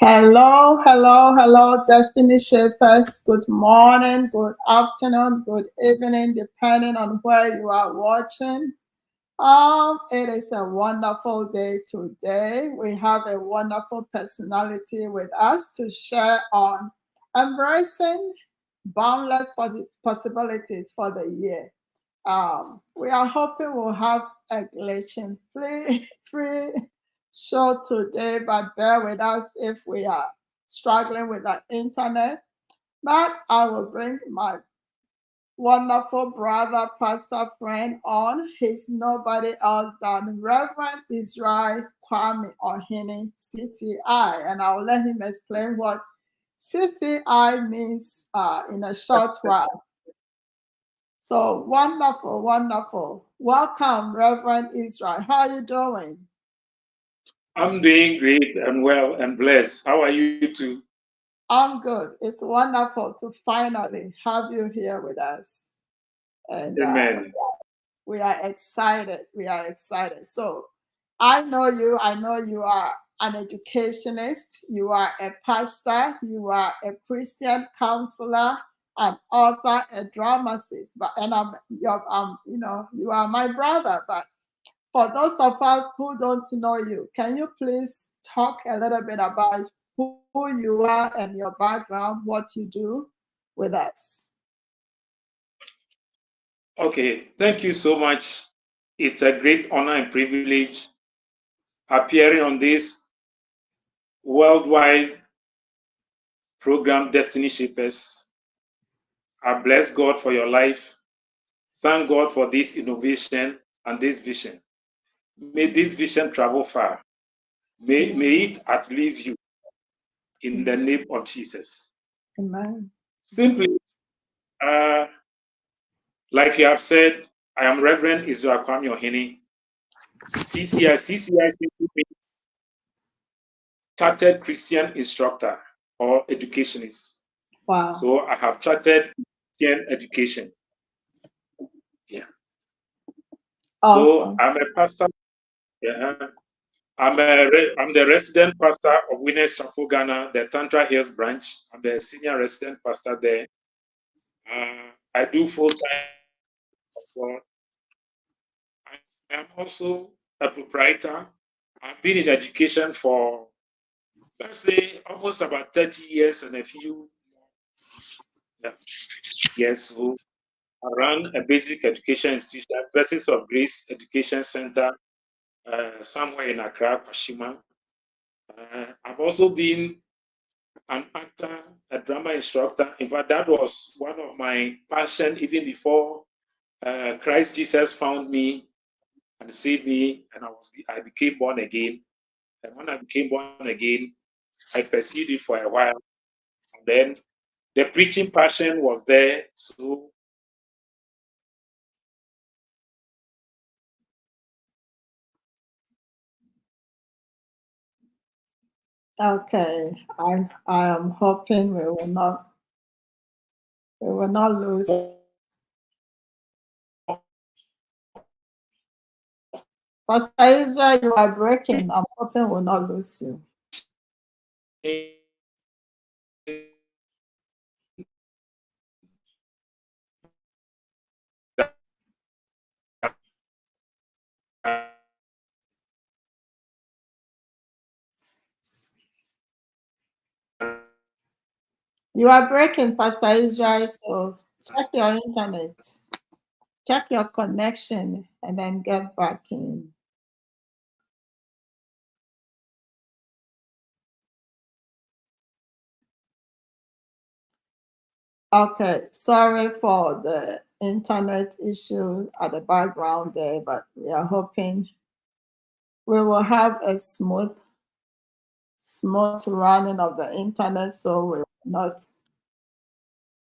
Hello, hello, hello, Destiny Shapers. Good morning, good afternoon, good evening, depending on where you are watching. It is a wonderful day today. We have a wonderful personality with us to share on embracing boundless possibilities for the year. We are hoping we'll have a glitching free show today, but bear with us if we are struggling with the internet. But I will bring my wonderful brother, pastor friend on. He's nobody else than Reverend Israel Kwame Ohene, CCI, and I'll let him explain what CCI means in a short while. So wonderful, wonderful. Welcome, Reverend Israel. How are you doing? I'm doing great and well and blessed. How are you too? I'm good. It's wonderful to finally have you here with us. And Amen. we are excited. We are excited. So I know you. I know you are an educationist. You are a pastor. You are a Christian counselor, an author, a dramatist. But you are my brother. But for those of us who don't know you, can you please talk a little bit about who you are and your background, what you do with us? Okay, thank you so much. It's a great honor and privilege appearing on this worldwide program, Destiny Shapers. I bless God for your life. Thank God for this innovation and this vision. May this vision travel far. May it outlive you in the name of Jesus. Amen. Simply, uh, like you have said, I am Reverend Israel Kwame Ohene, CCI simply means Chartered Christian Instructor or Educationist. Wow. So I have chartered Christian education. Yeah. Awesome. So I'm a pastor. Yeah. I'm the resident pastor of Winners Chapel, Ghana, the Tantra Hills branch. I'm the senior resident pastor there. I do full time. I am also a proprietor. I've been in education for, let's say, almost about 30 years and a few years. So I run a basic education institution, Blessings of Grace Education Center, somewhere in Accra, Pashima. I've also been an actor, a drama instructor. In fact, that was one of my passion even before Christ Jesus found me and saved me, and I became born again. And when I became born again, I pursued it for a while, and then the preaching passion was there. So Okay. I am hoping we will not lose. Pastor Israel, you are breaking. I'm hoping we'll not lose you. You are breaking, Pastor Israel, so check your internet, check your connection, and then get back in. Okay, sorry for the internet issue at the background there, but we are hoping we will have a smooth running of the internet so we will not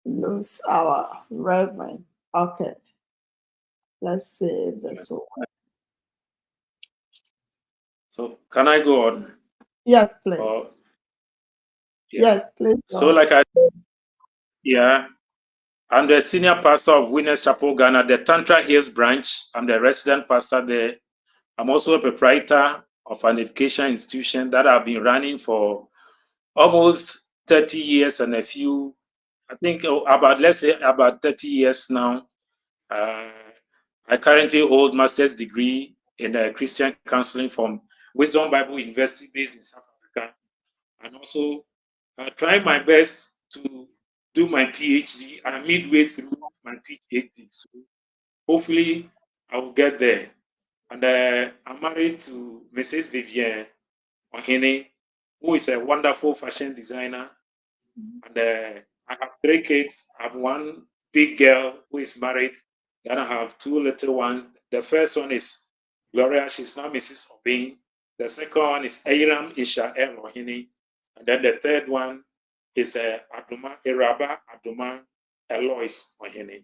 lose our reverend. Okay, let's see if this will work. So can I go on? Yes, please. Yes, please. So like I said, yeah, I'm the senior pastor of Winners Chapel, Ghana, the Tantra Hills branch. I'm the resident pastor there. I'm also a proprietor of an education institution that I've been running for almost 30 years and a few, I think about, let's say about 30 years now. Uh, I currently hold master's degree in Christian counseling from Wisdom Bible University based in South Africa, and also trying my best to do my PhD. I'm midway through my PhD, so hopefully I will get there. And I'm married to Mrs. Vivienne Ohene, who is a wonderful fashion designer. And I have 3 kids. I have one big girl who is married. Then I have 2 little ones. The first one is Gloria. She's now Mrs. Obin. The second one is Airam Isha Ohene. And then the third one is Aduma Iraba Aduma Elois Ohene.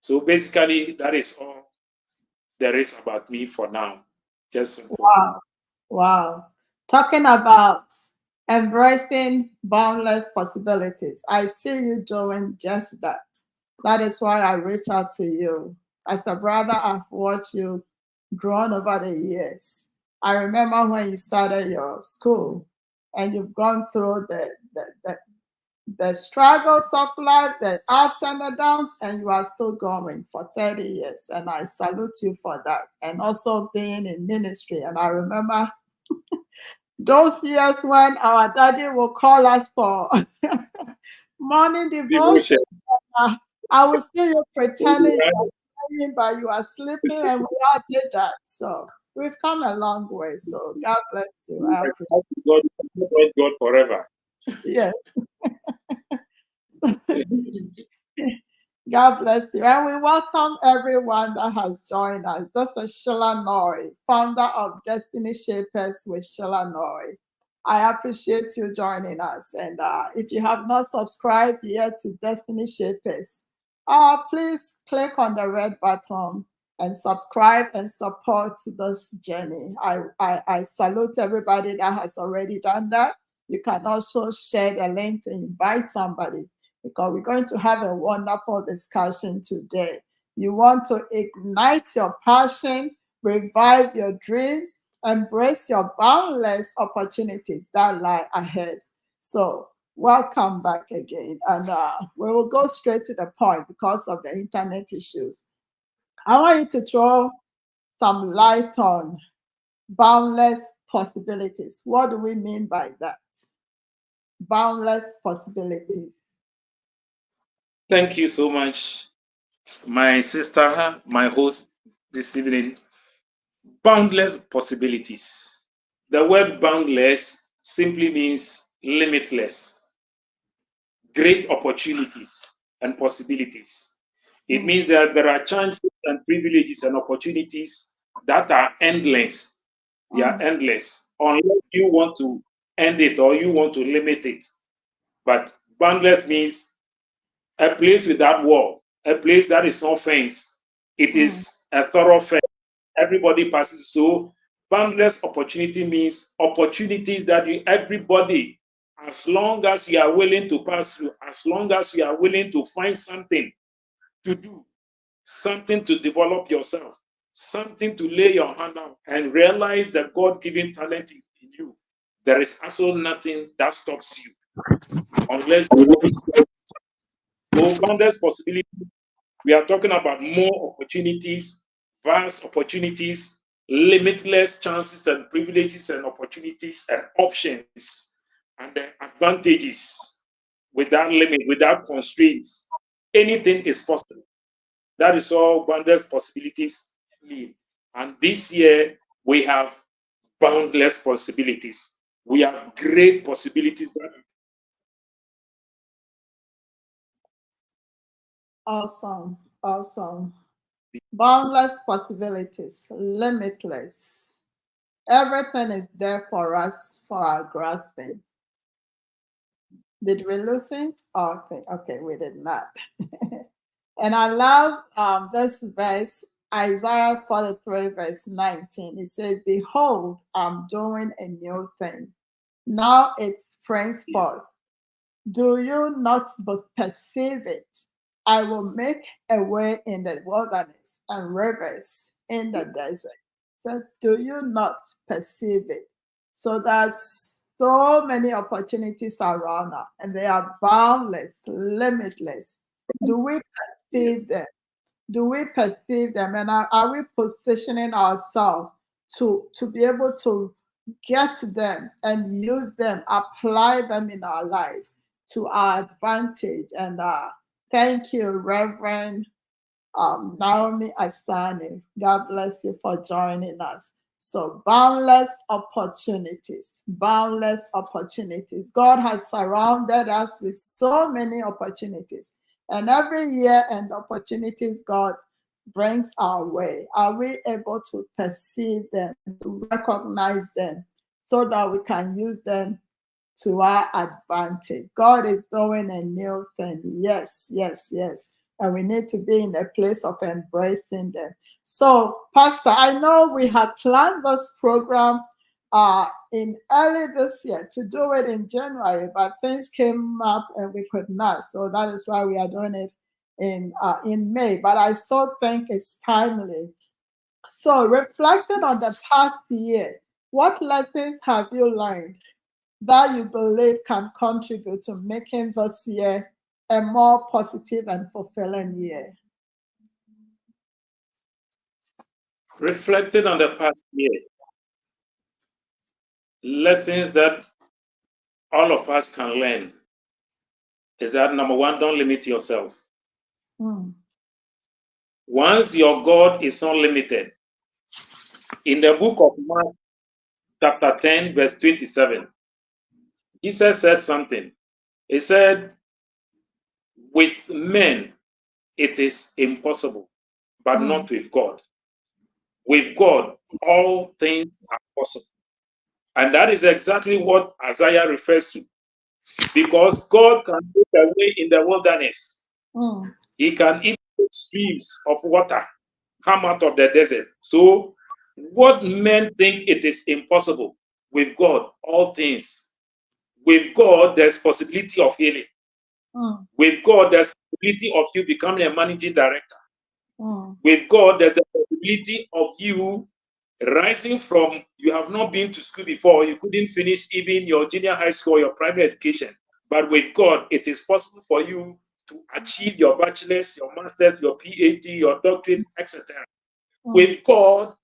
So basically, that is all there is about me for now. Just simple. Wow. Wow. Talking about embracing boundless possibilities. I see you doing just that. That is why I reach out to you. As a brother, I've watched you grown over the years. I remember when you started your school and you've gone through the struggles of life, the ups and the downs, and you are still going for 30 years. And I salute you for that. And also being in ministry. And I remember those years when our daddy will call us for morning devotion. I will see you pretending you are praying, but you are sleeping, and we all did that. So we've come a long way. So God bless you. I appreciate God forever. Yes. God bless you. And we welcome everyone that has joined us. This is Sheila Noy, founder of Destiny Shapers with Sheila Noy. I appreciate you joining us. And if you have not subscribed yet to Destiny Shapers, please click on the red button and subscribe and support this journey. I salute everybody that has already done that. You can also share the link to invite somebody, because we're going to have a wonderful discussion today. You want to ignite your passion, revive your dreams, embrace your boundless opportunities that lie ahead. So welcome back again. And we will go straight to the point because of the internet issues. I want you to throw some light on boundless possibilities. What do we mean by that? Boundless possibilities. Thank you so much, my sister, my host this evening. Boundless possibilities. The word boundless simply means limitless, great opportunities and possibilities. It means that there are chances and privileges and opportunities that are endless. They are endless, unless you want to end it or you want to limit it. But boundless means a place without wall, a place that is not fenced. It is a thoroughfare. Everybody passes. So boundless opportunity means opportunities that everybody, as long as you are willing to pass through, as long as you are willing to find something to do, something to develop yourself, something to lay your hand on and realize the God-given talent in you, there is absolutely nothing that stops you unless you want to. So boundless possibility, we are talking about more opportunities, vast opportunities, limitless chances and privileges and opportunities and options and the advantages without limit, without constraints. Anything is possible. That is all boundless possibilities mean. And this year we have boundless possibilities. We have great possibilities. Awesome. Awesome. Boundless possibilities, limitless. Everything is there for us for our grasping. Did we lose him? Oh, okay, we did not. And I love this verse, Isaiah 43, verse 19. It says, "Behold, I'm doing a new thing. Now it springs forth. Do you not perceive it? I will make a way in the wilderness and rivers in the desert." So, do you not perceive it? So, there's so many opportunities around us, and they are boundless, limitless. Do we perceive Yes. them? Do we perceive them? And are we positioning ourselves to be able to get them and use them, apply them in our lives to our advantage? And thank you, Reverend Naomi Asani. God bless you for joining us. So, boundless opportunities, boundless opportunities. God has surrounded us with so many opportunities. And every year and opportunities God brings our way, are we able to perceive them, to recognize them, so that we can use them to our advantage? God is doing a new thing. Yes, yes, yes. And we need to be in a place of embracing them. So, Pastor, I know we had planned this program in early this year to do it in January, but things came up and we could not. So that is why we are doing it in May. But I still think it's timely. So, reflecting on the past year, what lessons have you learned that you believe can contribute to making this year a more positive and fulfilling year? Reflecting on the past year, lessons that all of us can learn is that number one, don't limit yourself. Mm. Once your God is unlimited, in the book of Mark, chapter 10, verse 27, Jesus said something. He said, with men it is impossible, but not with God. With God, all things are possible. And that is exactly what Isaiah refers to. Because God can make a way in the wilderness. Mm. He can even make streams of water come out of the desert. So, what men think it is impossible, with God, all things. With God, there's possibility of healing. Mm. With God, there's possibility of you becoming a managing director. Mm. With God, there's the possibility of you rising from, you have not been to school before, you couldn't finish even your junior high school or your primary education. But with God, it is possible for you to achieve your bachelor's, your master's, your PhD, your doctorate, etc. Mm. With God,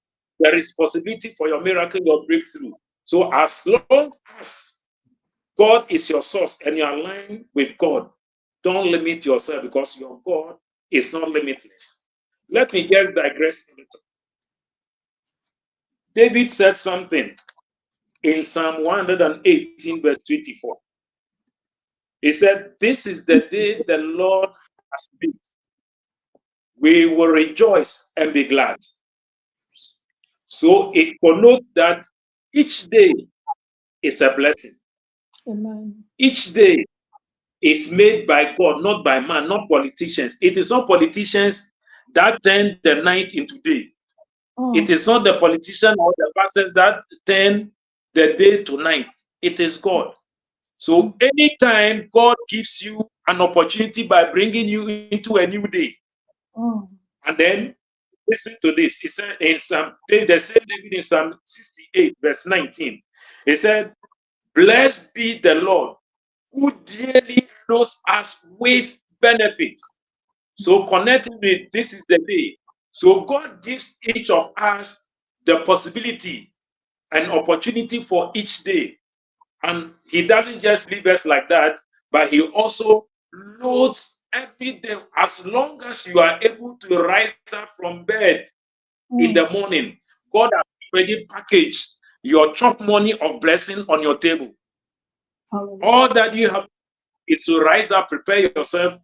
there is possibility for your miracle, your breakthrough. So as long as God is your source and you're aligned with God, don't limit yourself, because your God is not limitless. Let me just digress a little. David said something in Psalm 118, verse 24. He said, this is the day the Lord has made. We will rejoice and be glad. So it connotes that each day is a blessing. Amen. Each day is made by God, not by man, not politicians. It is not politicians that turn the night into day. It is not the politician or the pastors that turn the day to night. It is God. So anytime God gives you an opportunity by bringing you into a new day, and then listen to this. He said in the same David in Psalm 68, verse 19, he said, blessed be the Lord who daily clothes us with benefits. So connecting with this is the day. So God gives each of us the possibility and opportunity for each day. And he doesn't just leave us like that, but he also loads every day. As long as you are able to rise up from bed in the morning, God has already packaged your chop money of blessing on your table. All that you have is to rise up, prepare yourself,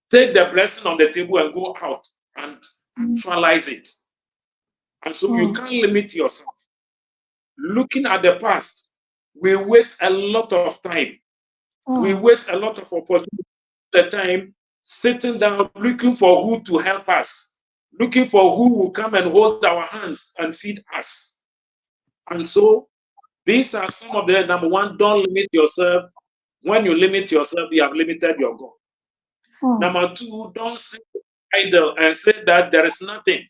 take the blessing on the table and go out and actualize it. And so you can't limit yourself. Looking at the past, we waste a lot of time. We waste a lot of opportunity, the time sitting down looking for who to help us, looking for who will come and hold our hands and feed us. And so these are some of the number one, don't limit yourself. When you limit yourself, you have limited your God. Number two, don't sit idle and say that there is nothing.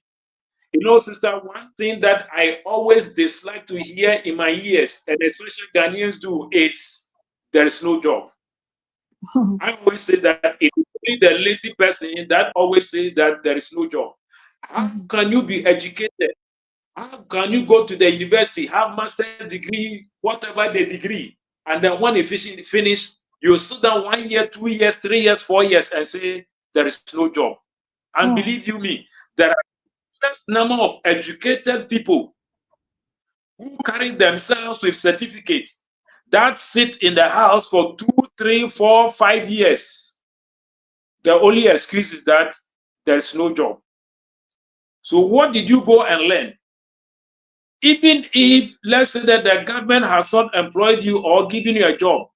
You know, sister, one thing that I always dislike to hear in my ears, and especially Ghanaians do, is there is no job. I always say that it is only the lazy person that always says that there is no job. How can you be educated? How can you go to the university, have master's degree, whatever the degree, and then when you finish, you sit down 1 year, 2 years, 3 years, 4 years, and say there is no job? And believe you me, there are vast number of educated people who carry themselves with certificates that sit in the house for 2, 3, 4, 5 years. The only excuse is that there's no job. So what did you go and learn? Even if, let's say that the government has not employed you or given you a job,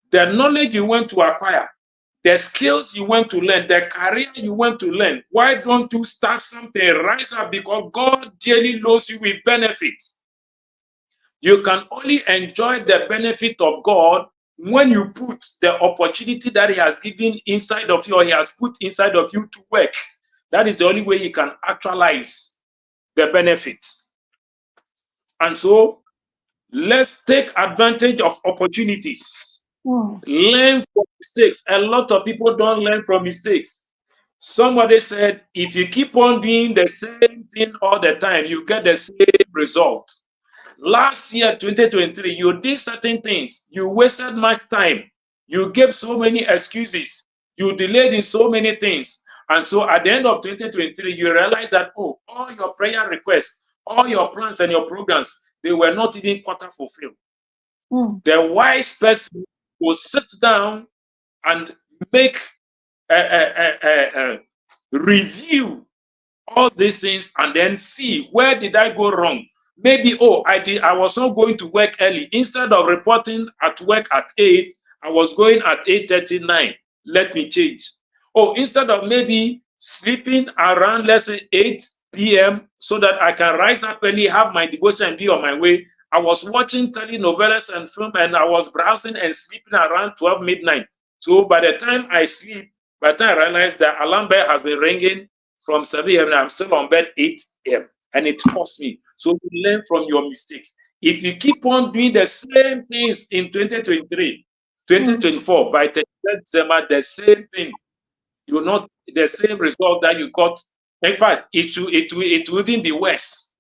the knowledge you went to acquire, the skills you went to learn, the career you went to learn, why don't you start something, rise up, because God dearly loads you with benefits. You can only enjoy the benefit of God when you put the opportunity that He has given inside of you, or He has put inside of you, to work. That is the only way you can actualize the benefits. And so let's take advantage of opportunities. Learn from mistakes. A lot of people don't learn from mistakes. Somebody said, if you keep on doing the same thing all the time, you get the same result. Last year, 2023, you did certain things. You wasted much time. You gave so many excuses. You delayed in so many things. And so at the end of 2023, you realize that, oh, all your prayer requests, all your plans and your programs, they were not even quarter fulfilled. The wise person will sit down and make a review all these things, and then see, where did I go wrong? Maybe, oh, I was not going to work early. Instead of reporting at work at 8, I was going at 8:39. Let me change. Oh, instead of maybe sleeping around, let's say, 8 p.m. so that I can rise up early, have my devotion, and be on my way, I was watching telenovelas and film, and I was browsing and sleeping around 12 midnight. So by the time I sleep, by the time I realize the alarm bell has been ringing from 7 a.m. and I'm still on bed 8 a.m. and it cost me. So you learn from your mistakes. If you keep on doing the same things in 2023, 2024, by 31st December, the same thing, you will not the same result that you got. In fact, it will even be worse.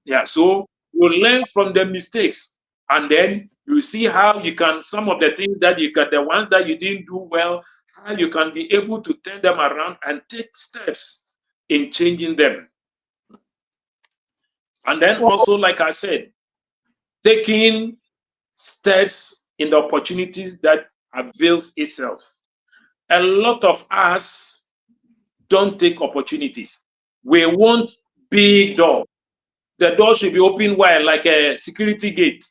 Yeah, so you learn from the mistakes, and then you see how you can, some of the things that you can, the ones that you didn't do well, how you can be able to turn them around and take steps in changing them. And then also, like I said, taking steps in the opportunities that avails itself. A lot of us don't take opportunities. We want big door. The door should be open wide, like a security gate,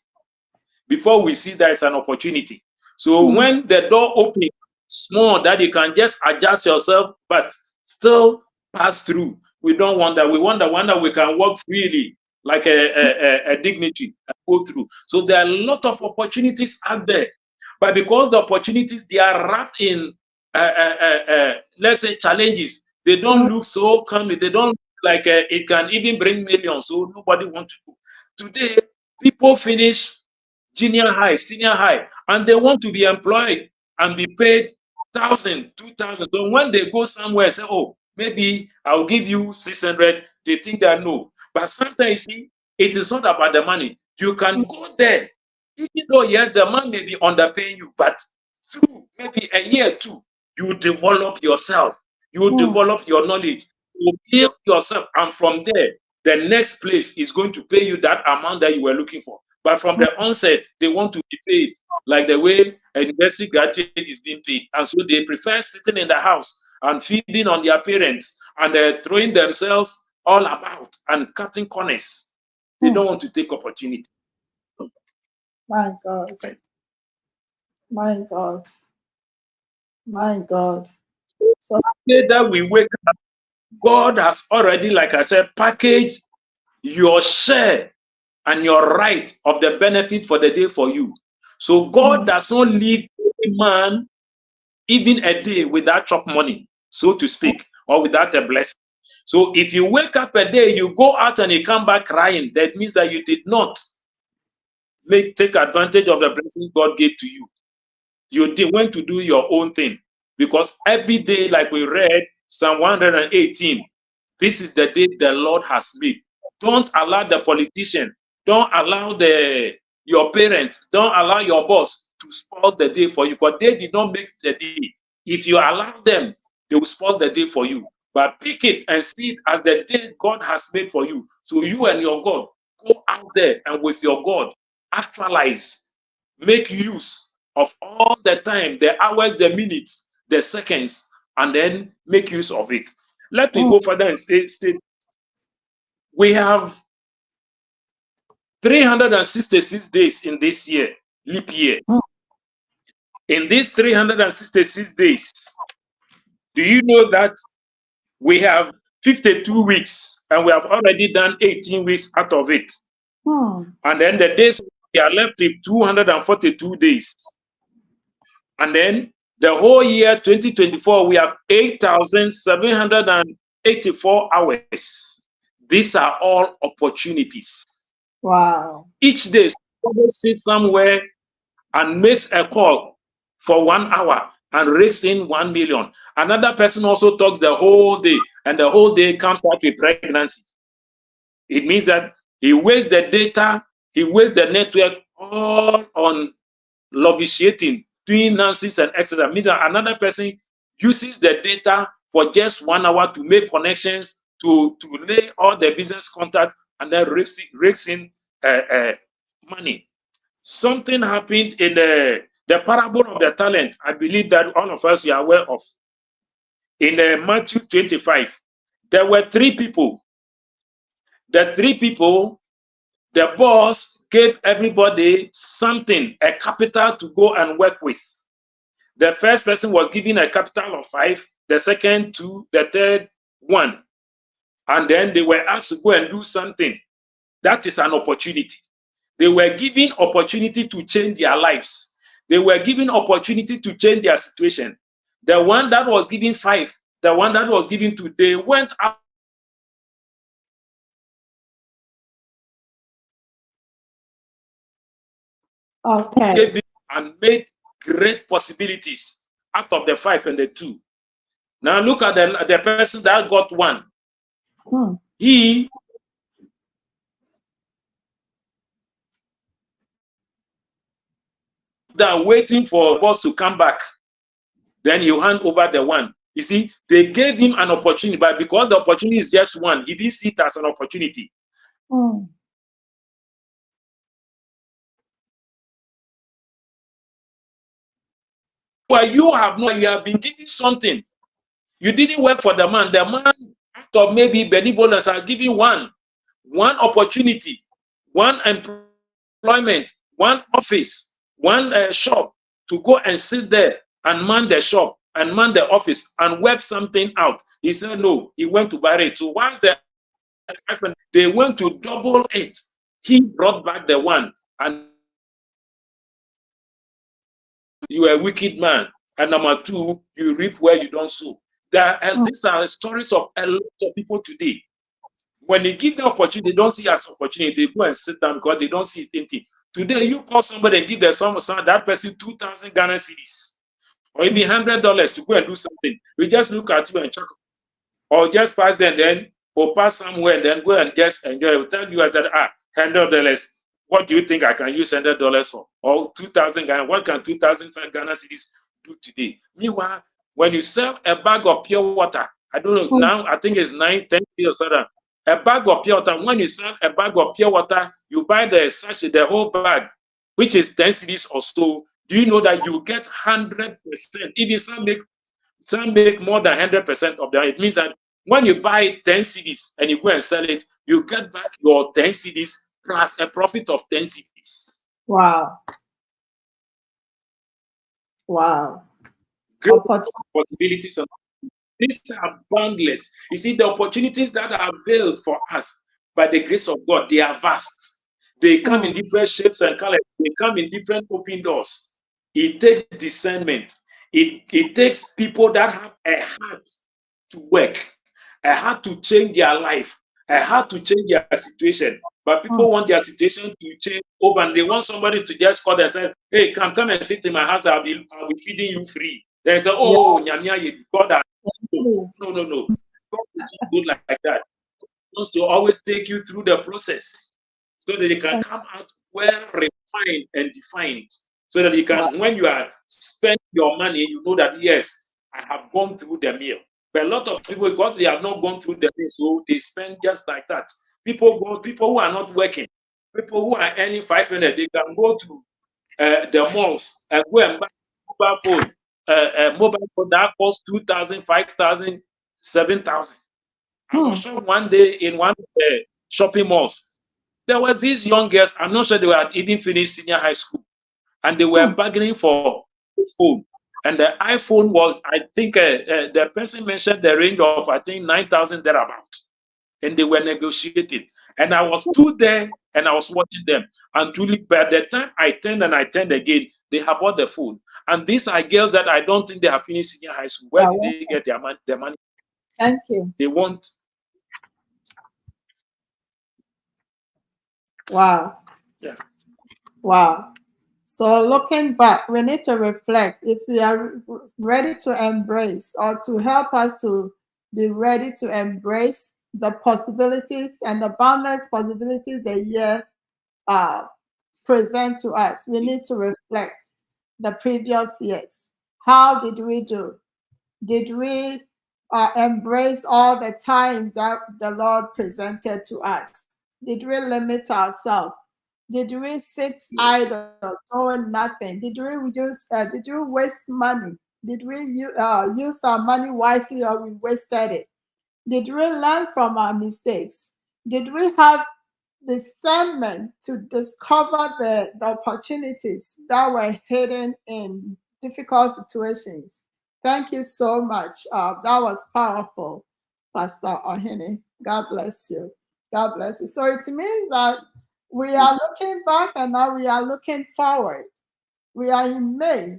before we see there's an opportunity. So when the door opens small, that you can just adjust yourself, but still pass through. We don't want that. We want the one that we can walk freely, like a dignity, and go through. So there are a lot of opportunities out there, but because the opportunities, they are wrapped in, let's say, challenges, they don't look so calmly. They don't look like it can even bring millions. So nobody wants to go. Today, people finish junior high, senior high, and they want to be employed and be paid 1,000, 2,000. So when they go somewhere and say, oh, maybe I'll give you 600, they think that no. But sometimes, you see, it is not about the money. You can go there, even though, yes, the man may be underpaying you, but through maybe a year or two, you develop yourself, you develop your knowledge, you build yourself, and from there, the next place is going to pay you that amount that you were looking for. But from the onset, they want to be paid like the way a university graduate is being paid. And so they prefer sitting in the house and feeding on their parents and throwing themselves all about and cutting corners. They don't want to take opportunity. My God. My God. My God. So the day that we wake up, God has already, like I said, packaged your share and your right of the benefit for the day for you. So God does not leave any man even a day without chop money, so to speak, or without a blessing. So if you wake up a day, you go out and you come back crying, that means that you did not take advantage of the blessings God gave to you. You went to do your own thing. Because every day, like we read Psalm 118, this is the day the Lord has made. Don't allow the politician, don't allow your parents, don't allow your boss to spoil the day for you, because they did not make the day. If you allow them, they will spoil the day for you. But pick it and see it as the day God has made for you. So you and your God, go out there and with your God, actualize, make use of all the time, the hours, the minutes, the seconds, and then make use of it. Let me go further and say we have 366 days in this year, leap year. In these 366 days, do you know that we have 52 weeks and we have already done 18 weeks out of it? And then the days we are left with 242 days. And then the whole year 2024, we have 8,784 hours. These are all opportunities. Wow. Each day, somebody sits somewhere and makes a call for 1 hour and rakes in 1 million. Another person also talks the whole day, and the whole day comes out with pregnancy. It means that he wastes the data, he wastes the network all on loviciating, doing nonsense and etc. Means that another person uses the data for just 1 hour to make connections, to lay all the business contact, and then rakes in money. Something happened in the parable of the talent. I believe that all of us are aware of. In Matthew 25, there were 3 people. The 3 people, the boss gave everybody something, a capital to go and work with. The first person was given a capital of 5, the second 2, the third 1. And then they were asked to go and do something. That is an opportunity. They were given opportunity to change their lives. They were given opportunity to change their situation. The one that was given 5, the one that was given 2, they went out and made great possibilities out of the 5 and the 2. Now look at the person that got 1. He that waiting for boss to come back, then you hand over the 1. You see, they gave him an opportunity, but because the opportunity is just 1, he didn't see it as an opportunity. Well, you have been given something. You didn't work for the man. The man, out of maybe benevolence, has given one opportunity, 1 employment, 1 office, 1 shop, to go and sit there and man the shop and man the office and work something out. He said no. He went to buy it. So once they went to double it, he brought back the 1, and you are a wicked man. And number 2, you reap where you don't sow. These are stories of a lot of people today. When they give the opportunity, they don't see it as opportunity. They go and sit down because they don't see it empty. Today, you call somebody and give that person 2,000 Ghana cedis or even $100 to go and do something. We just look at you and chuckle, or just pass them, then or pass somewhere and then go and just enjoy. We'll tell you that $100. What do you think I can use $100 for? Or 2,000 Ghana? What can 2,000 Ghana cedis do today? Meanwhile, when you sell a bag of pure water, I don't know now. I think it's 9, 10 or something. A bag of pure water. When you sell a bag of pure water, you buy the sachet, the whole bag, which is 10 cedis or so. Do you know that you get 100%? Even some make more than 100% of that. It means that when you buy 10 cedis and you go and sell it, you get back your 10 cedis plus a profit of 10 cedis. Wow. Wow. Great possibilities. These are boundless. You see, the opportunities that are built for us by the grace of God, they are vast. They come in different shapes and colors. They come in different open doors. It takes discernment. It takes people that have a heart to work. I had to change their life. I had to change their situation. But people want their situation to change over, and they want somebody to just call and say, "Hey, come and sit in my house. I'll be feeding you free." They say, Yeah. "Oh, nyamia, God has Please. no. God is not good like that. He wants to always take you through the process so that you can come out well refined and defined. So that you Wow. can, when you are spending your money, you know that yes, I have gone through the meal. But a lot of people, because they have not gone through the meal, so they spend just like that. People who are not working, people who are earning 500, they can go to the malls and go and buy mobile phone. Mobile phone that costs 2,000, 5,000, 7,000. I was Hmm. shocked one day in one of the shopping malls. There were these young girls, I'm not sure they were even finished senior high school, and they were Hmm. bargaining for a phone. And the iPhone was, I think, the person mentioned the range of, I think, 9,000 thereabout. And they were negotiating. And I was stood there and I was watching them. And truly, by the time I turned and I turned again, they have bought the phone. And these are girls that I don't think they have finished senior high school. Where did Wow. they get their money? Their money? Thank you. They want. Wow. Yeah. Wow. So looking back, we need to reflect if we are ready to embrace or to help us to be ready to embrace the possibilities and the boundless possibilities the year uh, present to us. We need to reflect the previous years. How did we do? Did we embrace all the time that the Lord presented to us? Did we limit ourselves? Did we sit idle, doing nothing? Did we waste money? Did we use our money wisely or we wasted it? Did we learn from our mistakes? Did we have discernment to discover the opportunities that were hidden in difficult situations? Thank you so much. That was powerful, Pastor Ohene. God bless you. God bless you. So it means that we are looking back and now we are looking forward. We are in May.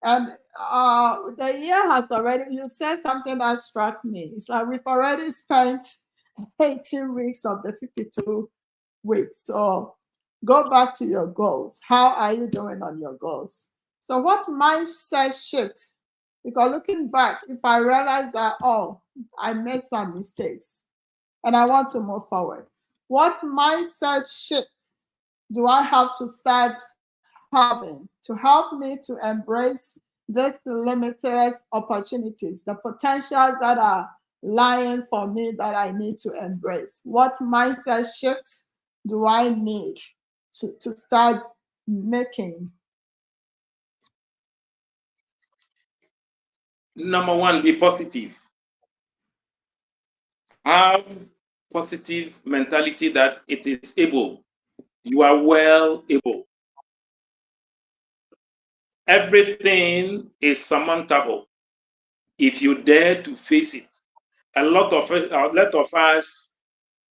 And the year has already, you said something that struck me. It's like we've already spent 18 weeks of the 52 weeks. So go back to your goals. How are you doing on your goals? So what mindset shift? Because looking back, if I realize that, oh, I made some mistakes and I want to move forward, what mindset shift do I have to start having to help me to embrace these limitless opportunities, the potentials that are lying for me that I need to embrace? What mindset shifts do I need to start making? Number one, be positive. Have positive mentality that it is able. You are well able. Everything is surmountable if you dare to face it. A lot of us,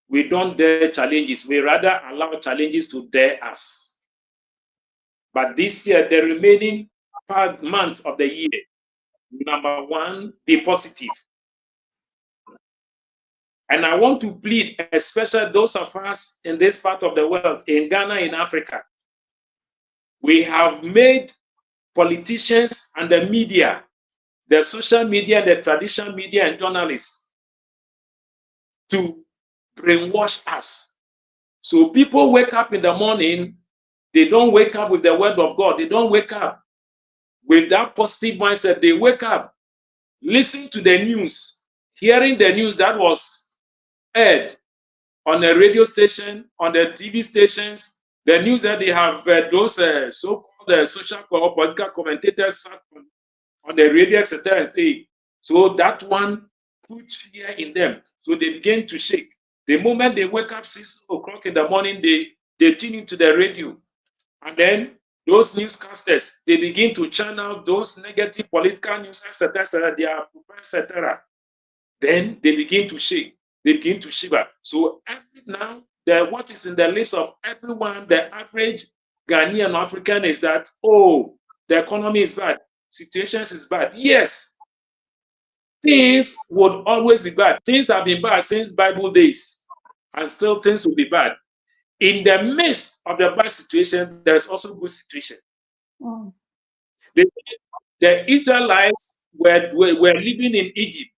we don't dare challenges. We rather allow challenges to dare us. But this year, the remaining months of the year, number one, be positive. And I want to plead, especially those of us in this part of the world, in Ghana, in Africa, we have made politicians and the media, the social media, the traditional media, and journalists to brainwash us. So people wake up in the morning, they don't wake up with the word of God. They don't wake up with that positive mindset. They wake up, listen to the news, hearing the news that was aired on the radio station, on the TV stations, the news that they have those so-called social or political commentators sat on the radio, etc. So that one puts fear in them. So they begin to shake. The moment they wake up 6 o'clock in the morning, they tune into the radio. And then those newscasters, they begin to channel those negative political news, etc., etc., they are, etc. Then they begin to shake, they begin to shiver. So now, what is in the lips of everyone, the average Ghanaian African, is that, oh, the economy is bad, situations is bad. Yes, things would always be bad. Things have been bad since Bible days, and still things will be bad. In the midst of the bad situation, there is also good situation. Mm. The, the Israelites were living in Egypt,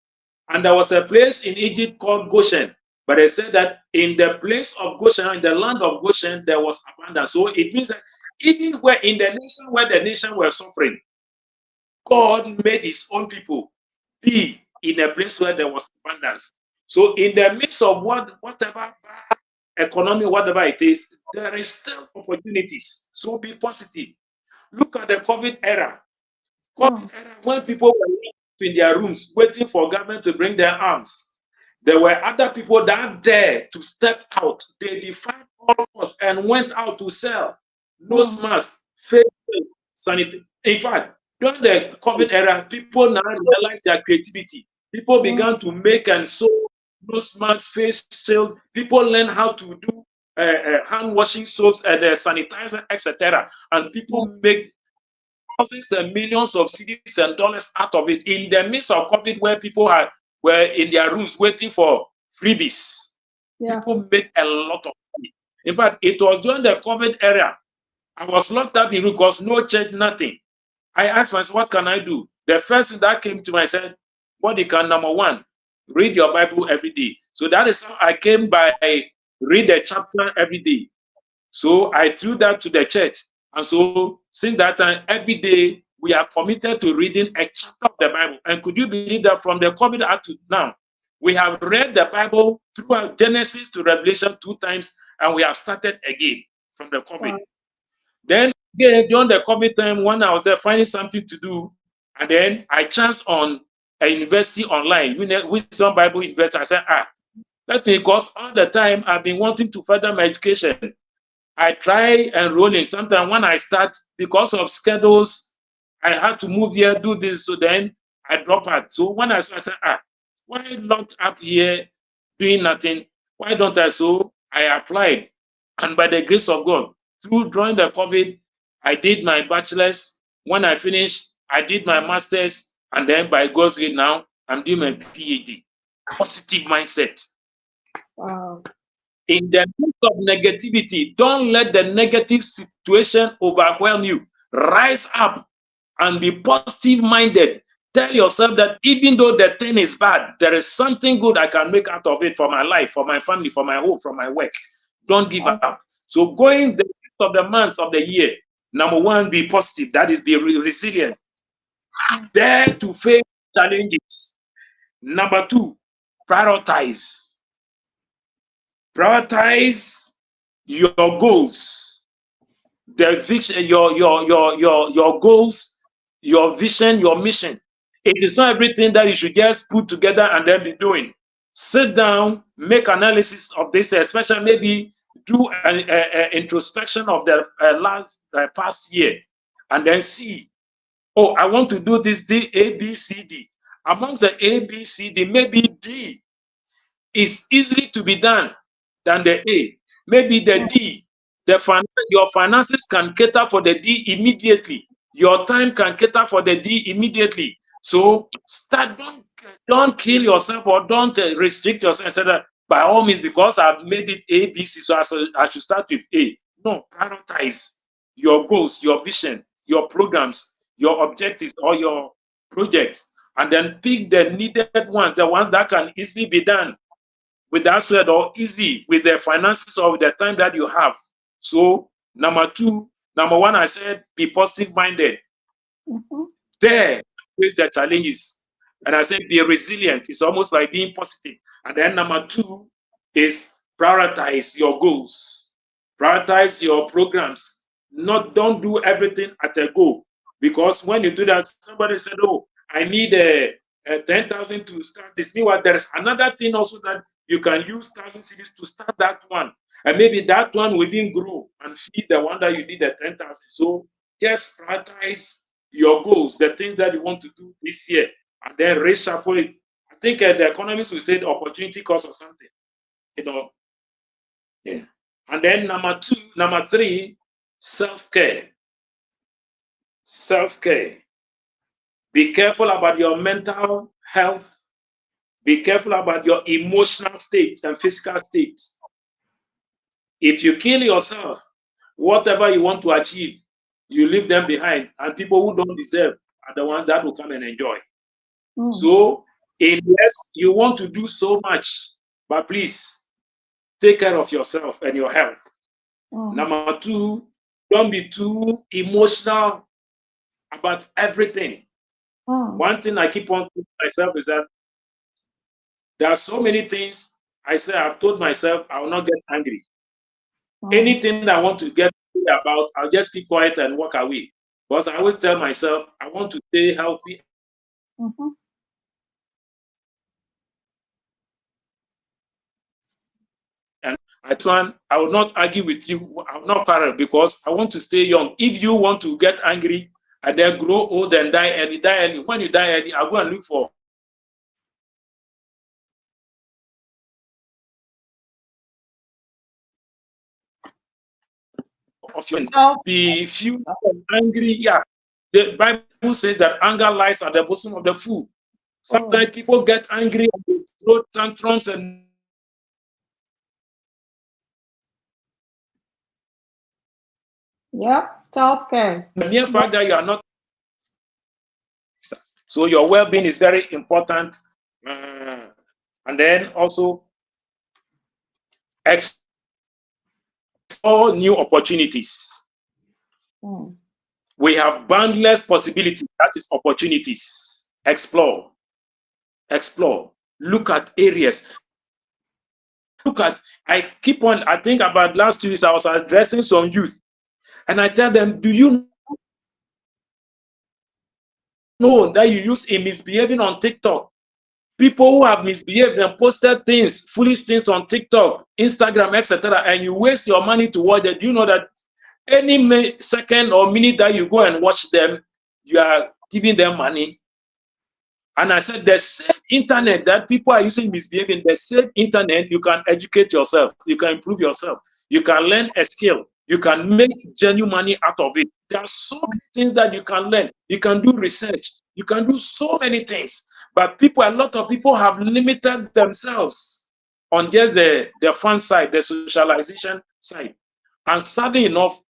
and there was a place in Egypt called Goshen. But they said that in the place of Goshen, in the land of Goshen, there was abundance. So it means that even where in the nation where the nation were suffering, God made his own people be in a place where there was abundance. So in the midst of whatever bad economy, whatever it is, there is still opportunities. So be positive. Look at the COVID era. Mm. COVID era, when people were in their rooms waiting for government to bring their arms, there were other people that dared to step out. They defied all laws and went out to sell nose Mm. masks, face sanitary. In fact, during the COVID era, people now realized their creativity. People Mm. began to make and sew nose masks, face shield. People learn how to do hand washing soaps and sanitizer, etc. And Yeah. people make thousands and millions of cedis and dollars out of it in the midst of COVID, where people were in their rooms waiting for freebies. Yeah. People made a lot of money. In fact, it was during the COVID era. I was locked up in room because no church, nothing. I asked myself, what can I do? The first thing that came to me, I said, what you can, number one, read your Bible every day. So that is how I came by read a chapter every day. So I threw that to the church. And so since that time, every day we are committed to reading a chapter of the Bible. And could you believe that from the COVID up to now, we have read the Bible throughout Genesis to Revelation 2 times, and we have started again from the COVID. Wow. Then again, during the COVID time, when I was there finding something to do, and then I chanced on a university online, Wisdom Bible University. I said, let me, because all the time I've been wanting to further my education. I try enrolling. Sometimes when I start, because of schedules, I had to move here, do this. So then I drop out. So when I said, why locked up here doing nothing? Why don't I? So I applied. And by the grace of God, during the COVID, I did my bachelor's. When I finished, I did my master's. And then by God's grace, now I'm doing my PhD. Positive mindset. Wow. In the midst of negativity, don't let the negative situation overwhelm you. Rise up and be positive minded. Tell yourself that even though the thing is bad, there is something good I can make out of it for my life, for my family, for my home, for my work. Don't give Awesome. up. So, going the rest of the months of the year, number one, be positive. That is, be resilient. Dare to face challenges. Number two, prioritize. Prioritize your goals, the vision, your goals, your vision, your mission. It is not everything that you should just put together and then be doing. Sit down, make analysis of this, especially maybe do an introspection of the last past year, and then see. Oh, I want to do this D A B C D. Amongst the A B C D, maybe D is easily to be done than the A. Maybe the D, your finances can cater for the D immediately. Your time can cater for the D immediately. So start. Don't kill yourself or don't restrict yourself. Say that by all means, because I've made it A, B, C, so I should start with A. No, prioritize your goals, your vision, your programs, your objectives, or your projects, and then pick the needed ones, the ones that can easily be done with that sweat or easy with the finances or with the time that you have. So number one, I said be positive minded. Mm-hmm. There, face the challenges. And I said be resilient. It's almost like being positive. And then number two is prioritize your goals. Prioritize your programs. Don't do everything at a go. Because when you do that, somebody said, oh, I need 10,000 to start this. Meanwhile, there is another thing also that you can use 1,000 cities to start that one. And maybe that one will even grow and feed the one that you did at 10,000. So just prioritize your goals, the things that you want to do this year, and then reshuffle it. I think the economists will say the opportunity cost or something, you know. Yeah. And then number three, self-care. Self-care. Be careful about your mental health Be careful about your emotional state and physical state. If you kill yourself, whatever you want to achieve, you leave them behind, and people who don't deserve are the ones that will come and enjoy. So, yes, you want to do so much, but please take care of yourself and your health. Number two, don't be too emotional about everything. One thing I keep on telling myself is that there are so many things I say I've told myself I will not get angry. Anything that I want to get angry about, I'll just keep quiet and walk away. Because I always tell myself I want to stay healthy. And this one, I will not argue with you. I will not quarrel because I want to stay young. If you want to get angry and then grow old and die early, die early. When you die early, I'll go and look for of your be few and angry. Yeah. The Bible says that anger lies at the bosom of the fool. Sometimes people get angry and they throw tantrums and self-care. the mere fact that you are not. So your well-being is very important. And then also explore new opportunities. We have boundless possibilities. That is opportunities. Explore. Look at areas. I think about last 2 weeks, I was addressing some youth. And I tell them, do you know that you use in misbehaving on TikTok? People who have misbehaved and posted things, foolish things on TikTok, Instagram, etc., and you waste your money to watch it. Do you know that any second or minute that you go and watch them, you are giving them money? And I said, the same internet that people are using misbehaving, the same internet, you can educate yourself, you can improve yourself, you can learn a skill, you can make genuine money out of it. There are so many things that you can learn. You can do research, you can do so many things. But a lot of people have limited themselves on just the fun side, the socialization side. And sadly enough,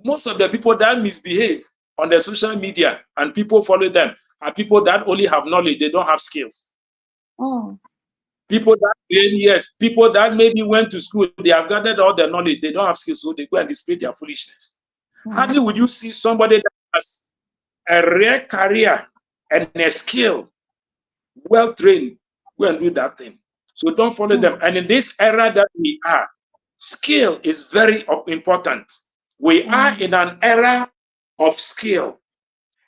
most of the people that misbehave on the social media and people follow them are people that only have knowledge, they don't have skills. People that maybe went to school, they have gathered all the knowledge, they don't have skills, so they go and display their foolishness. Hardly would you see somebody that has a rare career and a skill, well trained, go and do that thing. So don't follow them. And in this era that we are, skill is very important. We are in an era of skill.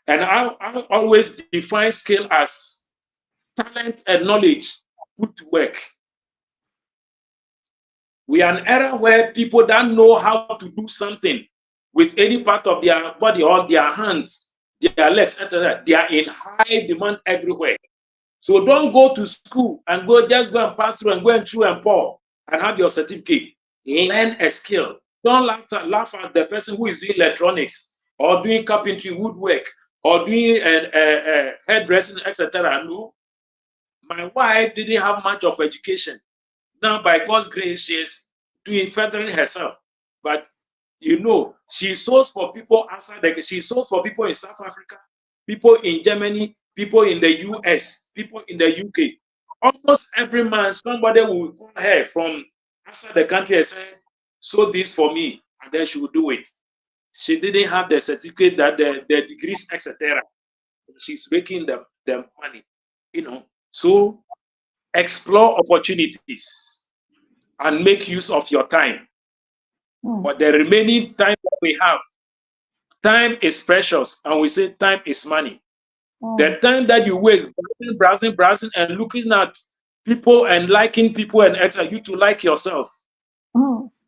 And I always define skill as talent and knowledge put to work. We are an era where people don't know how to do something with any part of their body or their hands, their legs, etc. They are in high demand everywhere. So don't go to school and just go and pass through and go and chew and pour and have your certificate. Learn a skill. Don't laugh at the person who is doing electronics or doing carpentry, woodwork, or doing hairdressing, etc. No, my wife didn't have much of education. Now, by God's grace, she is furthering herself. But she sews for people outside. She sews for people in South Africa, people in Germany, people in the US, people in the UK. Almost every month, somebody will call her from outside the country and say, "Sew this for me," and then she will do it. She didn't have the certificate, that the degrees, etc. She's making the money, So explore opportunities and make use of your time. But the remaining time that we have, time is precious, and we say time is money. The time that you waste browsing, and looking at people and liking people and etc., you to like yourself.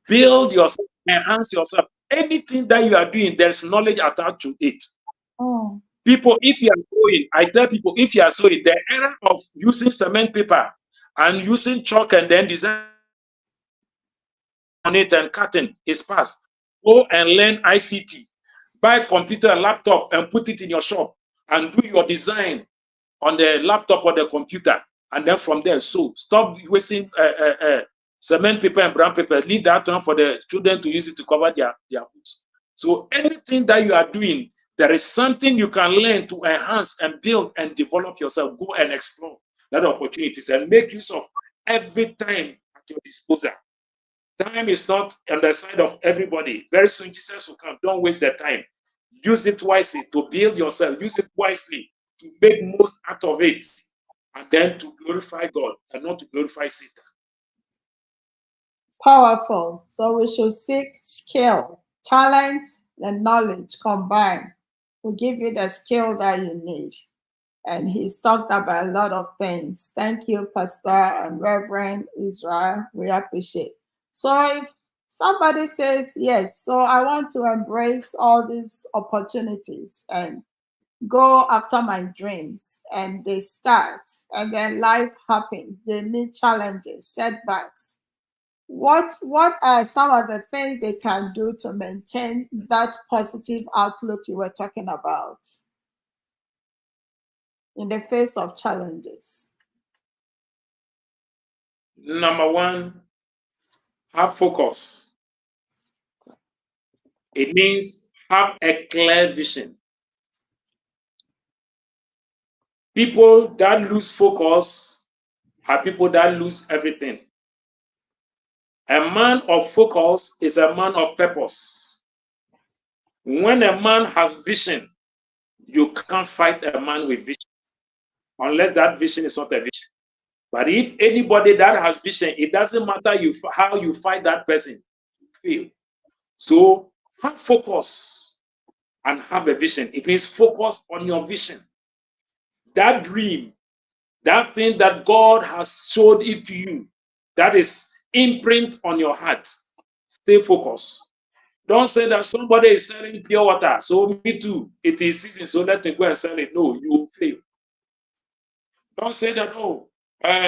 Build yourself, enhance yourself. Anything that you are doing, there's knowledge attached to it. People, if you are sewing, I tell people, if you are sewing, the era of using cement paper and using chalk and then design on it and cutting is past. Go and learn ICT. Buy a computer and laptop and put it in your shop and do your design on the laptop or the computer. And then from there, so stop wasting cement paper and brown paper. Leave that one for the children to use it to cover their books. So anything that you are doing, there is something you can learn to enhance and build and develop yourself. Go and explore that opportunities and make use of every time at your disposal. Time is not on the side of everybody. Very soon Jesus will come. Don't waste the time. Use it wisely to build yourself. Use it wisely to make most out of it, and then to glorify God and not to glorify Satan. Powerful. So we should seek skill, talent, and knowledge combined will give you the skill that you need. And he's talked about a lot of things. Thank you, Pastor and Reverend Israel. We appreciate. So if somebody says, yes, so I want to embrace all these opportunities and go after my dreams, and they start, and then life happens, they meet challenges, setbacks. What are some of the things they can do to maintain that positive outlook you were talking about in the face of challenges? Number one, have focus. It means have a clear vision. People that lose focus are people that lose everything. A man of focus is a man of purpose. When a man has vision, you can't fight a man with vision unless that vision is not a vision. But if anybody that has vision, it doesn't matter how you fight that person, you fail. So have focus and have a vision. It means focus on your vision. That dream, that thing that God has showed it to you, that is imprint on your heart. Stay focused. Don't say that somebody is selling pure water, so me too. It is season, so let me go and sell it. No, you will fail. Don't say that, oh,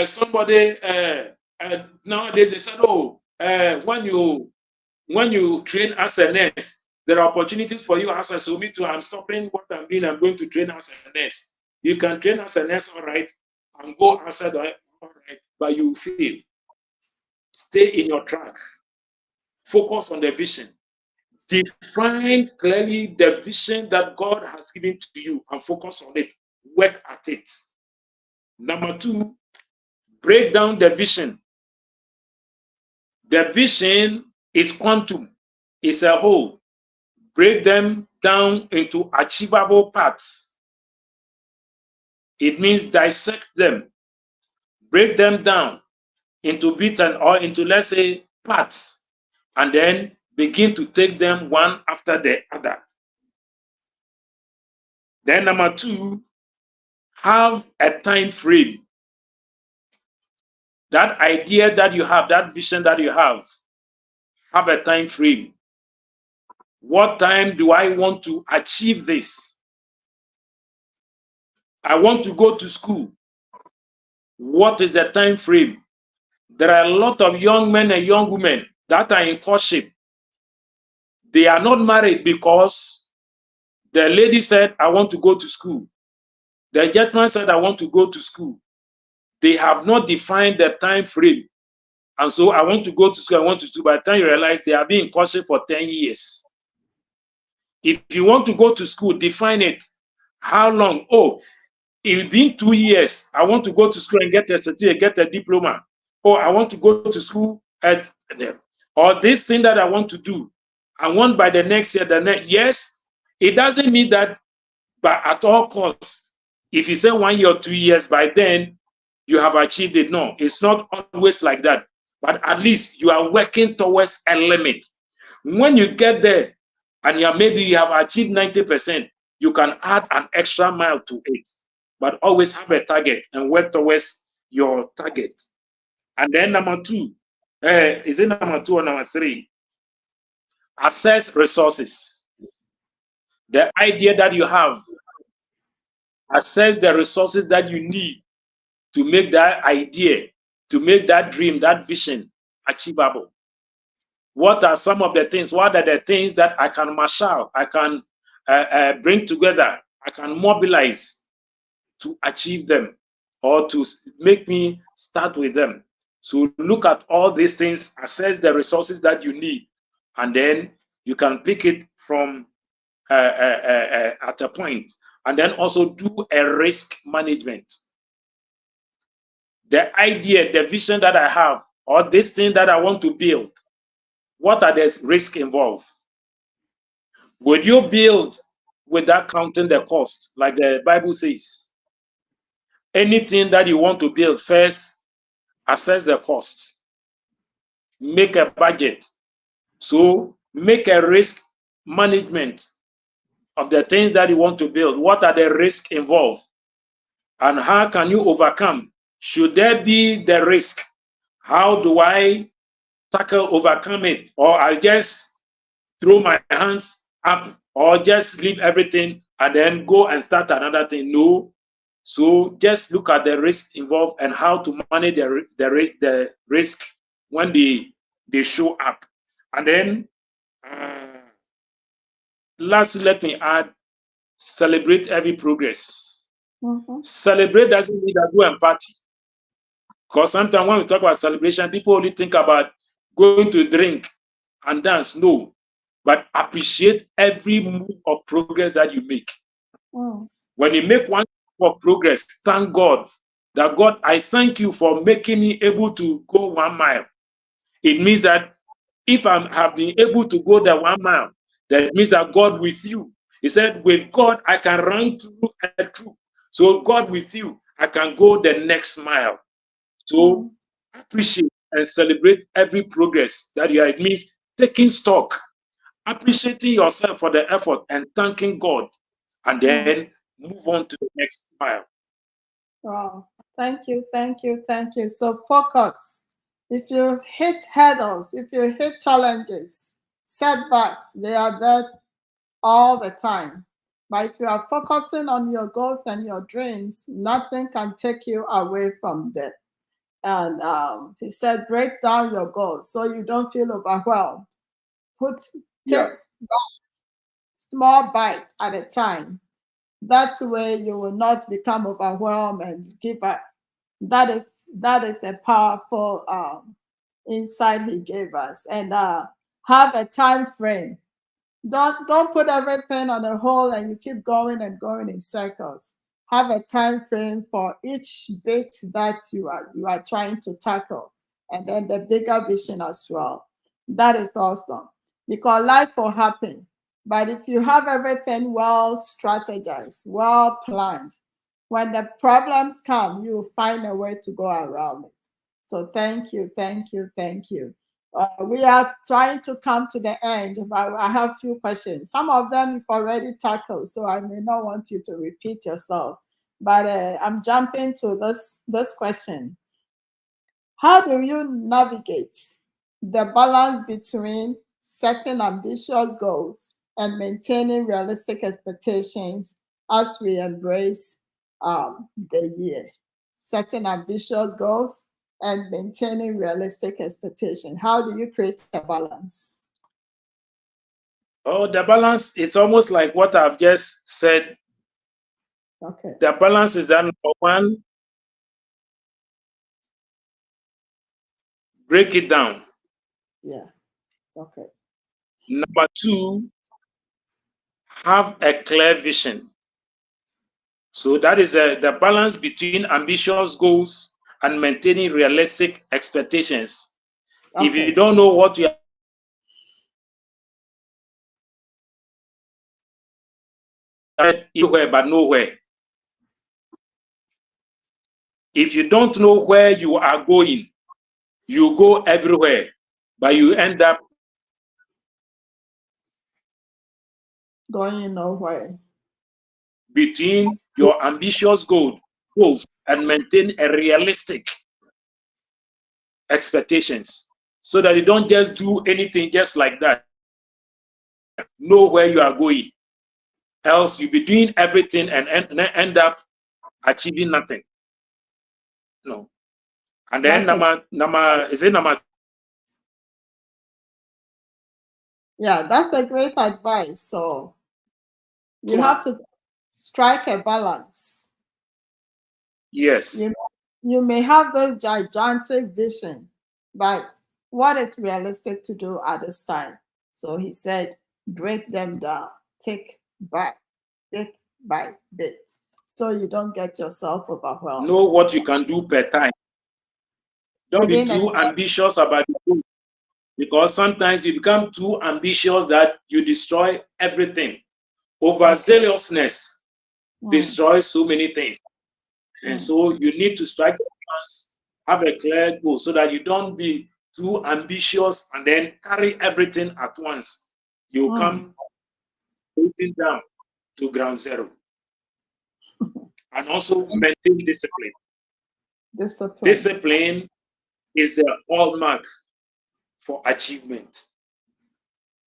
somebody nowadays they said, oh, when you train as a nurse, there are opportunities for you as a, so me too. I'm stopping what I'm doing. I'm going to train as a nurse. You can train as a nurse, all right, and go outside, all right, but you fail. Stay in your track. Focus on the vision. Define clearly the vision that God has given to you and focus on it. Work at it. Number two, break down the vision. The vision is quantum, it's a whole. Break them down into achievable parts. It means dissect them, break them down into bits or into, let's say, parts, and then begin to take them one after the other. Then number two, have a time frame. That idea that you have, that vision that you have a time frame. What time do I want to achieve this? I want to go to school. What is the time frame? There are a lot of young men and young women that are in courtship. They are not married because the lady said, I want to go to school. The gentleman said, I want to go to school. They have not defined the time frame. And so I want to go to school, I want to school. By the time you realize they have been in courtship for 10 years. If you want to go to school, define it. How long? Oh, within 2 years, I want to go to school and get a certificate, get a diploma. Or I want to go to school or this thing that I want to do. I want by the next year, yes, it doesn't mean that, but at all costs, if you say 1 year or 2 years, by then you have achieved it. No, it's not always like that. But at least you are working towards a limit. When you get there and maybe you have achieved 90%, you can add an extra mile to it. But always have a target and work towards your target. And then number two, is it number 2 or number 3? Assess resources. The idea that you have, assess the resources that you need to make that idea, to make that dream, that vision achievable. What are some of the things? What are the things that I can marshal, I can bring together, I can mobilize to achieve them? or to make me start with them. So look at all these things, assess the resources that you need, and then you can pick it from at a point, and then also do a risk management. The idea, the vision that I have, or this thing that I want to build, what are the risks involved? Would you build without counting the cost, like the Bible says? Anything that you want to build, first assess the cost, make a budget. So make a risk management of the things that you want to build. What are the risks involved? And how can you overcome? Should there be the risk? How do I overcome it? Or I just throw my hands up, or just leave everything and then go and start another thing? No. So just look at the risk involved and how to manage the risk when they show up. And then lastly, let me add, celebrate every progress. Celebrate doesn't mean that go and party. Because sometimes when we talk about celebration, people only think about going to drink and dance. No. But appreciate every move of progress that you make. When you make one move of progress, thank God that, God, I thank you for making me able to go 1 mile. It means that if I have been able to go the 1 mile, that means that God with you. He said, with God, I can run through a troop. So God with you, I can go the next mile. So appreciate and celebrate every progress that you are. It means taking stock, appreciating yourself for the effort and thanking God, and then move on to the next mile. Wow. Thank you, thank you, thank you. So focus. If you hit hurdles, if you hit challenges, setbacks, they are there all the time. But if you are focusing on your goals and your dreams, nothing can take you away from them. And he said, break down your goals so you don't feel overwhelmed. Take small bite at a time. That way you will not become overwhelmed and give up. That is the powerful insight he gave us. And have a time frame. Don't put everything on a hold and you keep going and going in circles. Have a time frame for each bit that you are trying to tackle, and then the bigger vision as well. That is awesome, because life will happen. But if you have everything well strategized, well planned, when the problems come, you will find a way to go around it. So thank you, thank you, thank you. We are trying to come to the end, but I have a few questions. Some of them you've already tackled, so I may not want you to repeat yourself. But I'm jumping to this question. How do you navigate the balance between setting ambitious goals and maintaining realistic expectations as we embrace the year? Setting ambitious goals and maintaining realistic expectation. How do you create a balance? Oh, the balance, it's almost like what I've just said. Okay. The balance is that, number one, break it down. Yeah. Okay. Number two, have a clear vision. So that is the balance between ambitious goals and maintaining realistic expectations. Okay. If you don't know what you are anywhere but nowhere, if you don't know where you are going, you go everywhere, but you end up going nowhere. Between your ambitious goals and maintain a realistic expectations, so that you don't just do anything just like that. Know where you are going, else you'll be doing everything and end up achieving nothing. No. And then yeah, that's a great advice. So you have to strike a balance. Yes. You, you may have this gigantic vision, but what is realistic to do at this time? So he said, break them down, take by bit by bit, so you don't get yourself overwhelmed. Know what you can do per time. Don't be Within a too ambitious about the goal, because sometimes you become too ambitious that you destroy everything. okay. Overzealousness Mm, destroys so many things. And mm, so you need to strike a balance, have a clear goal so that you don't be too ambitious and then carry everything at once. You mm. come putting down to ground zero. And also maintain discipline. Discipline. Discipline is the hallmark for achievement.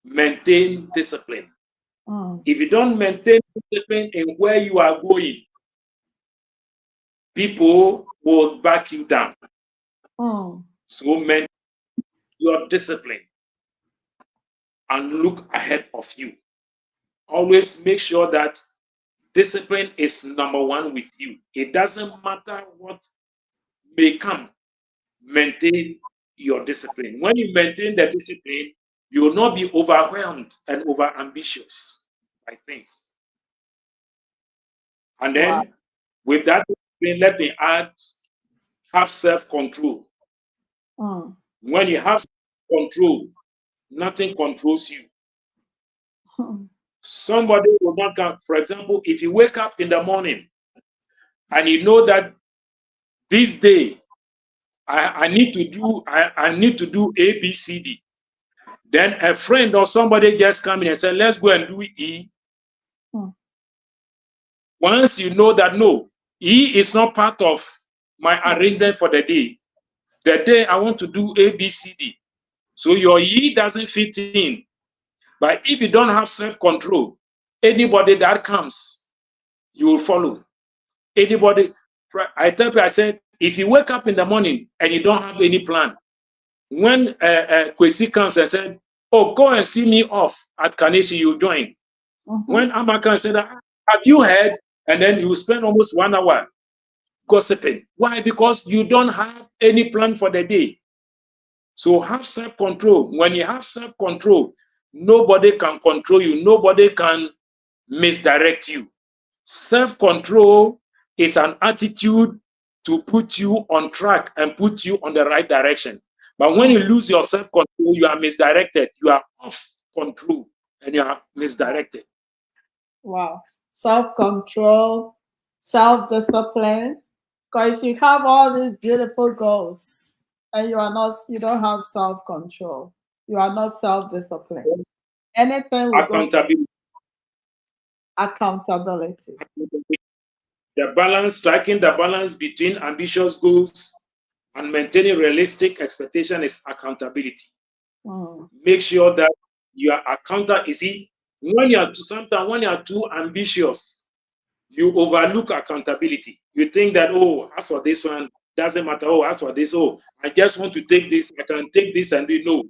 Maintain discipline. Mm, If you don't maintain discipline in where you are going, people will back you down. mm. So maintain your discipline and look ahead of you. Always make sure that discipline is number one with you. It doesn't matter what may come, maintain your discipline. When you maintain the discipline, you will not be overwhelmed and over ambitious, I think. And Wow. then with that discipline, let me add, have self-control. Mm, When you have control, nothing controls you. mm, Somebody will not come. For example, if you wake up in the morning and you know that this day I need to do I need to do A, B, C, D. Then a friend or somebody just come in and say, let's go and do E. mm. Once you know that no, E is not part of my arrangement for the day I want to do A, B, C, D. So your E doesn't fit in. But if you don't have self-control, anybody that comes, you will follow. Anybody, I tell you, I said, if you wake up in the morning and you don't have any plan, when Kwesi comes and said, oh, go and see me off at Kaneshi, you join. Mhm. When Amaka said, have you heard? And then you spend almost 1 hour gossiping. Why? Because you don't have any plan for the day. So have self-control. When you have self-control, nobody can control you. Nobody can misdirect you. Self-control is an attitude to put you on track and put you on the right direction. But when you Mm. lose your self-control, you are misdirected. You are off control and you are misdirected. Wow. Self-control, self-discipline. Because if you have all these beautiful goals and you don't have self-control, you are not self-disciplined. Anything will go to Accountability. accountability. The balance, striking the balance between ambitious goals and maintaining realistic expectation is accountability. Mm. Make sure that you are accountable. You see, when you are sometimes when you are too ambitious, you overlook accountability. You think that, oh, as for this one, doesn't matter. Oh, as for this, oh, I just want to take this. I can take this and do no.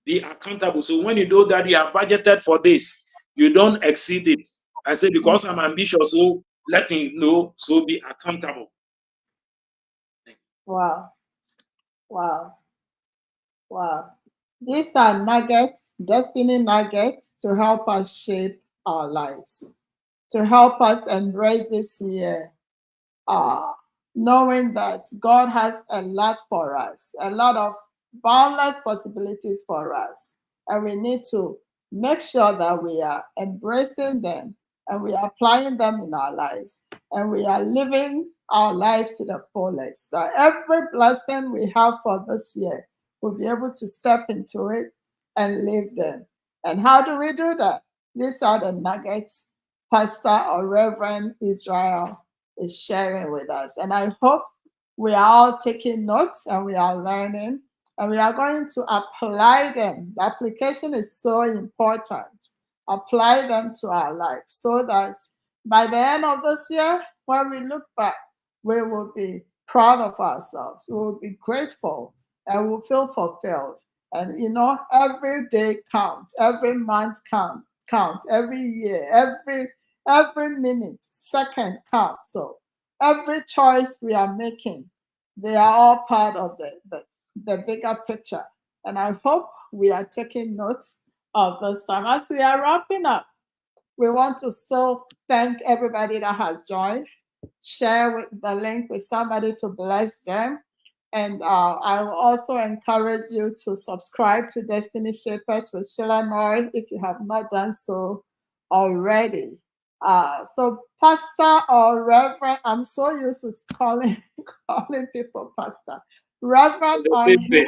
Be accountable. So when you know that you have budgeted for this, you don't exceed it. I say Mm. because I'm ambitious, so let me know. So be accountable. Wow. Wow. Wow. These are nuggets, destiny nuggets to help us shape our lives, to help us embrace this year, uh, knowing that God has a lot for us, a lot of boundless possibilities for us. And we need to make sure that we are embracing them and we are applying them in our lives and we are living our lives to the fullest. So every blessing we have for this year, we'll be able to step into it and live them. And how do we do that? These are the nuggets Pastor or Reverend Israel is sharing with us. And I hope we are all taking notes and we are learning and we are going to apply them. The application is so important. Apply them to our life so that by the end of this year, when we look back, we will be proud of ourselves. We will be grateful and we'll feel fulfilled. And every day counts, every month counts, every year, every minute, second counts. So every choice we are making, they are all part of the bigger picture. And I hope we are taking notes of this time. As we are wrapping up, we want to still thank everybody that has joined. Share the link with somebody to bless them. And I will also encourage you to subscribe to Destiny Shapers with Sheila Noy if you have not done so already. So Pastor or Reverend, I'm so used to calling people Pastor. Reverend Ohene,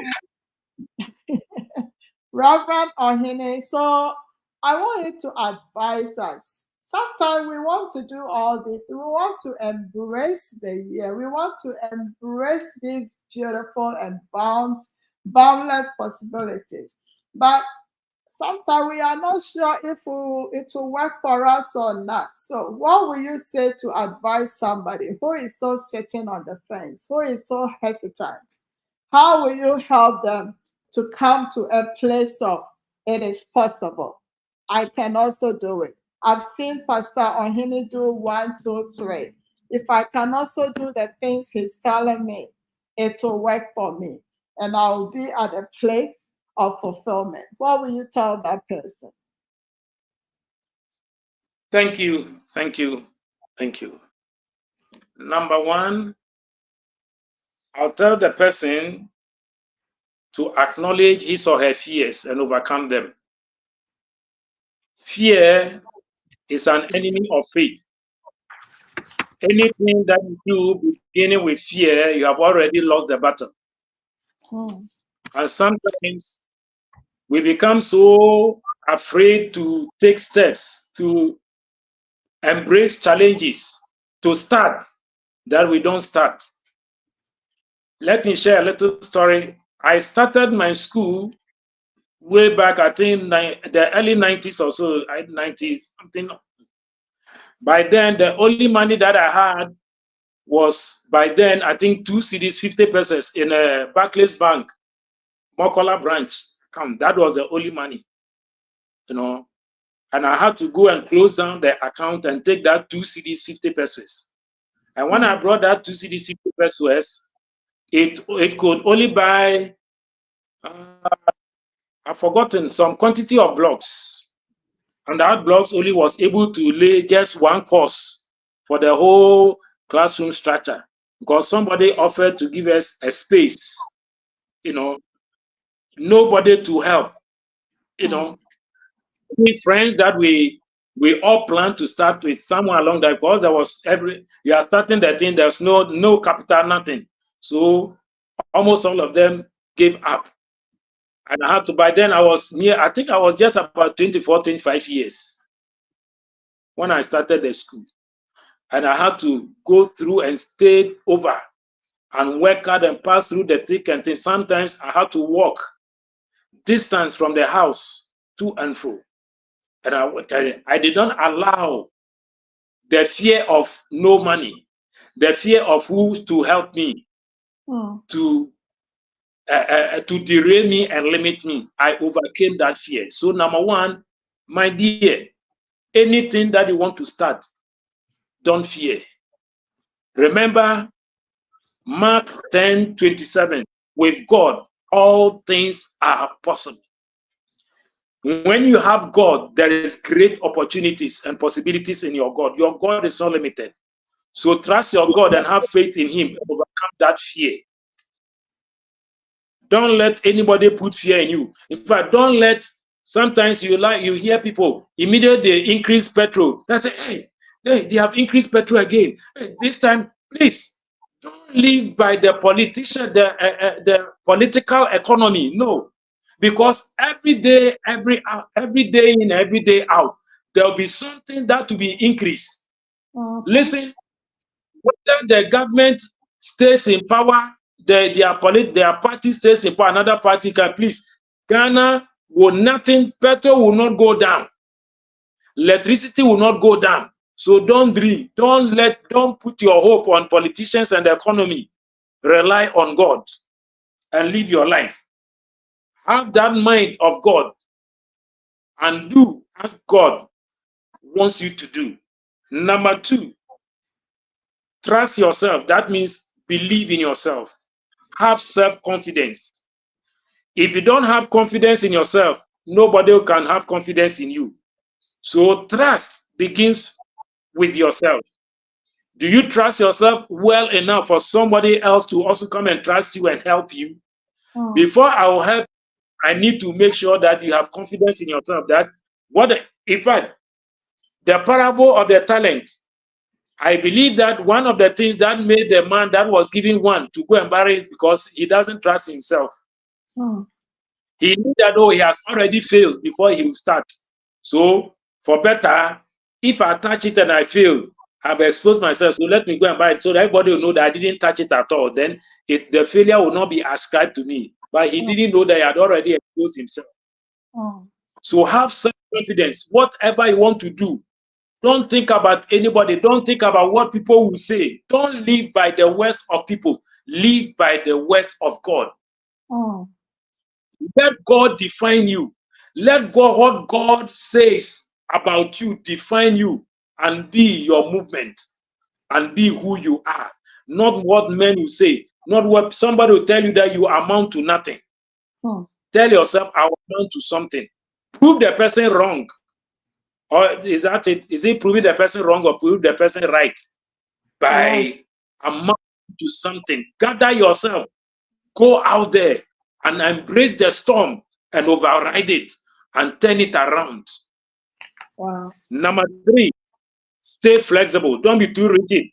Reverend Ohene. So I want you to advise us. Sometimes we want to do all this. We want to embrace the year. We want to embrace these beautiful and boundless possibilities. But sometimes we are not sure if it will work for us or not. So what will you say to advise somebody who is so sitting on the fence, who is so hesitant? How will you help them to come to a place of it is possible? I can also do it. I've seen Pastor Ohene do 1, 2, 3. If I can also do the things he's telling me, it will work for me. And I'll be at a place of fulfillment. What will you tell that person? Thank you. Thank you. Thank you. Number one, I'll tell the person to acknowledge his or her fears and overcome them. Fear is an enemy of faith. Anything that you do beginning with fear, you have already lost the battle. And sometimes we become so afraid to take steps, to embrace challenges, to start, that we don't start. Let me share a little story. I started my school way back, I think the early 90s or so, 90 something. By then, the only money that I had was, by then, I think 2 CDs, 50 pesos in a Barclays Bank, Mokola branch account. That was the only money, you know. And I had to go and close down the account and take that 2 CDs, 50 pesos. And when I brought that 2 CDs, 50 pesos, it could only buy, I've forgotten, some quantity of blocks. And that blocks only was able to lay just one course for the whole classroom structure, because somebody offered to give us a space, you know, nobody to help, you know. With friends that we all planned to start with somewhere along that, because there was you are starting the thing, there's no capital, nothing. So almost all of them gave up. And I had to, by then I think I was just about 24, 25 years when I started the school. And I had to go through and stay over and work hard and pass through the thick and thin. Sometimes I had to walk distance from the house to and fro. And I did not allow the fear of no money, the fear of who to help me, to derail me and limit me. I overcame that fear. So number one, my dear, anything that you want to start, don't fear. Remember Mark 10:27, with God, all things are possible. When you have God, there is great opportunities and possibilities in your God. Your God is not limited. So trust your God and have faith in Him and overcome that fear. Don't let anybody put fear in you. In fact, don't let, sometimes you hear people, immediately they increase petrol. They say, hey, they have increased petrol again. Hey, this time, please, don't live by the politician, the political economy. No. Because every day in, every day out, there'll be something that will be increased. Listen, whether the government stays in power, their party stays in power, another party can, please, Ghana will nothing, petrol will not go down, electricity will not go down. So don't dream, don't put your hope on politicians and the economy. Rely on God and live your life. Have that mind of God and do as God wants you to do. Number two, Trust yourself. That means believe in yourself. Have self-confidence. If you don't have confidence in yourself, nobody can have confidence in you. So trust begins with yourself. Do you trust yourself well enough for somebody else to also come and trust you and help you? Before I will help, I need to make sure that you have confidence in yourself. That in fact, the parable of the talent, I believe that one of the things that made the man that was given one to go and bury is because he doesn't trust himself. He knew that, he has already failed before he will start. So for better, if I touch it and I fail, I've exposed myself. So let me go and buy it so that everybody will know that I didn't touch it at all. Then the failure will not be ascribed to me. But he didn't know that he had already exposed himself. So have self-confidence. Whatever you want to do, don't think about anybody. Don't think about what people will say. Don't live by the words of people. Live by the words of God. Let God define you. Let God, what God says about you, define you and be your movement and be who you are. Not what men will say. Not what somebody will tell you that you amount to nothing. Tell yourself, I amount to something. Prove the person wrong. Or is that it? Is it proving the person wrong or prove the person right? By amounting to something. Gather yourself. Go out there and embrace the storm and override it and turn it around. Number 3, stay flexible. Don't be too rigid.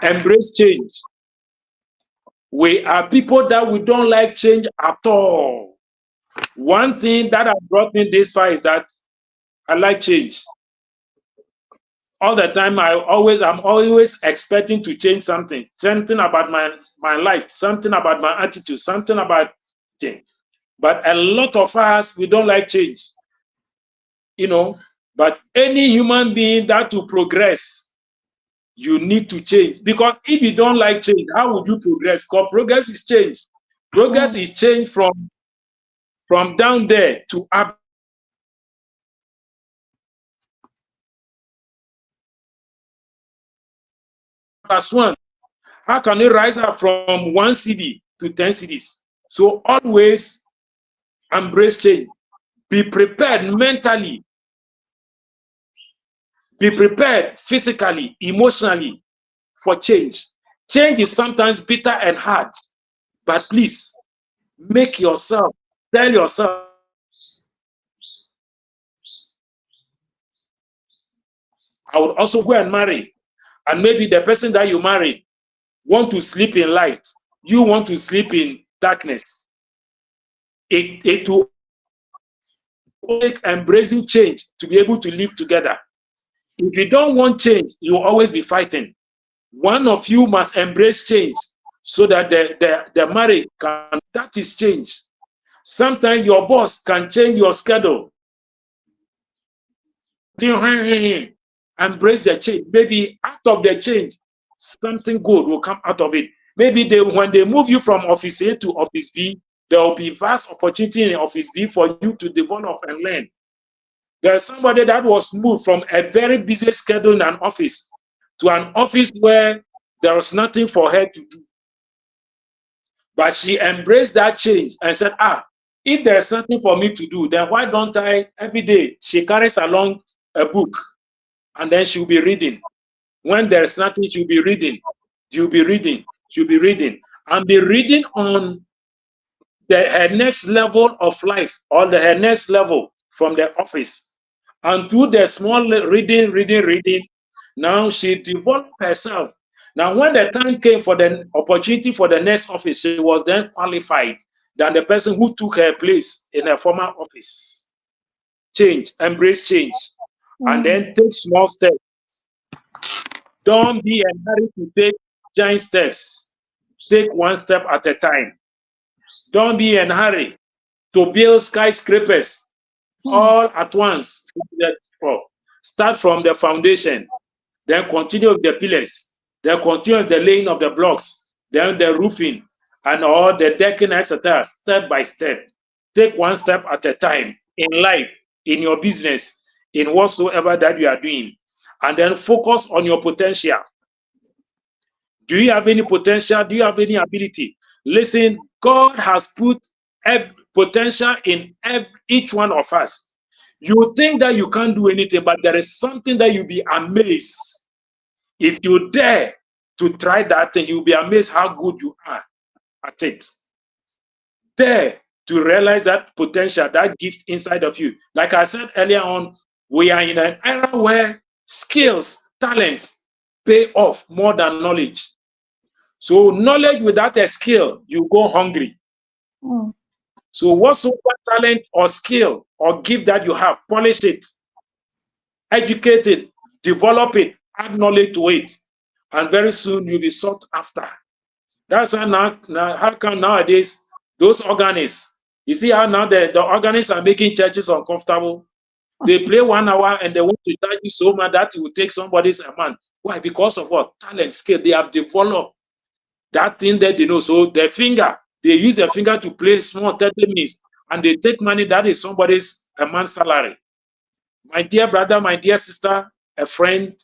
Embrace change. We are people that we don't like change at all. One thing that has brought me this far is that I like change. All the time, I'm always expecting to change something about my life, something about my attitude, something about change. But a lot of us, we don't like change, but any human being that to progress, you need to change. Because if you don't like change, how would you progress? Because progress is change. Progress is change from down there to up. Plus one. How can you rise up from 1 city to 10 cities? So always embrace change. Be prepared mentally. Be prepared physically, emotionally for change. Change is sometimes bitter and hard, but please tell yourself, I would also go and marry. And maybe the person that you marry want to sleep in light. You want to sleep in darkness. It will take embracing change to be able to live together. If you don't want change, you will always be fighting. One of you must embrace change so that the marriage can, that is change. Sometimes your boss can change your schedule. Embrace the change. Maybe out of the change, something good will come out of it. Maybe when they move you from office A to office B, there will be vast opportunity in office B for you to develop and learn. There's somebody that was moved from a very busy schedule in an office to an office where there was nothing for her to do. But she embraced that change and said, if there's nothing for me to do, then why don't I, every day, she carries along a book and then she'll be reading. When there's nothing, she'll be reading. She'll be reading. She'll be reading. And be reading on her next level of life or her next level from the office. And through the small reading, now she developed herself. Now, when the time came for the opportunity for the next office, she was then qualified than the person who took her place in her former office. Change, embrace change, and then take small steps. Don't be in a hurry to take giant steps. Take one step at a time. Don't be in a hurry to build skyscrapers all at once. Start from the foundation, then continue with the pillars, then continue with the laying of the blocks, then the roofing and all the decking, etc. Step by step. Take one step at a time in life, in your business, in whatsoever that you are doing, and then focus on your potential. Do you have any potential? Do you have any ability? Listen, God has put potential in each one of us. You think that you can't do anything, but there is something that you'll be amazed. If you dare to try that thing, you'll be amazed how good you are at it. Dare to realize that potential, that gift inside of you. Like I said earlier on, we are in an era where skills, talents pay off more than knowledge. So knowledge without a skill, you go hungry. Mm. So whatsoever talent or skill or gift that you have, polish it, educate it, develop it, add knowledge to it, and very soon you'll be sought after. That's how now how come nowadays those organists, you see how now the organists are making churches uncomfortable. They play 1 hour and they want to charge you so much that it will take somebody's a man. Why? Because of what? Talent, skill. They have developed that thing that they know. So their finger, they use their finger to play small 30 minutes and they take money that is somebody's a man's salary. My dear brother, my dear sister, a friend,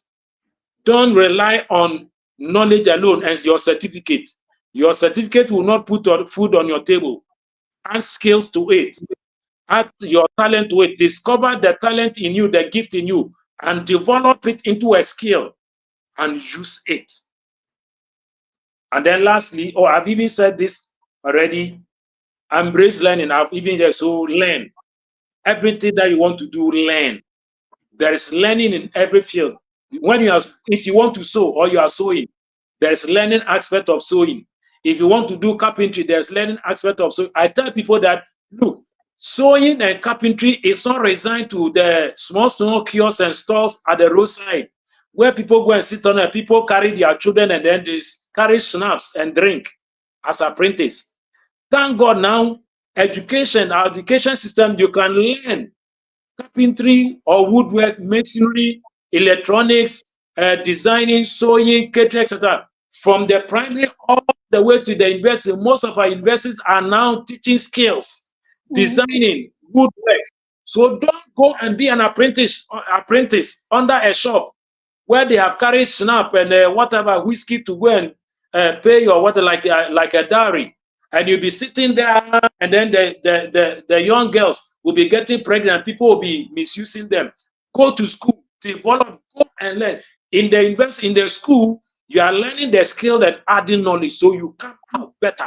don't rely on knowledge alone as your certificate. Your certificate will not put food on your table. Add skills to it. Add your talent to it. Discover the talent in you, the gift in you, and develop it into a skill and use it. And then lastly, I've even said this already, embrace learning. I've even said, so learn. Everything that you want to do, learn. There is learning in every field. If you want to sew or you are sewing, there's learning aspect of sewing. If you want to do carpentry, there's learning aspect of sewing. I tell people that, look, sewing and carpentry is not resigned to the small kiosks and stores at the roadside where people go and sit on it. People carry their children and then they carry schnapps and drink as apprentices. Thank God now, our education system, you can learn carpentry or woodwork, masonry, electronics, designing, sewing, catering, etc. From the primary all the way to the university, most of our universities are now teaching skills, designing, woodwork. So don't go and be an apprentice under a shop where they have carried snap and whatever whiskey to go and pay your water like a dowry, and you'll be sitting there, and then the young girls will be getting pregnant. People will be misusing them. Go to school, develop, go and learn. In the school, you are learning the skill and adding knowledge, so you come out better.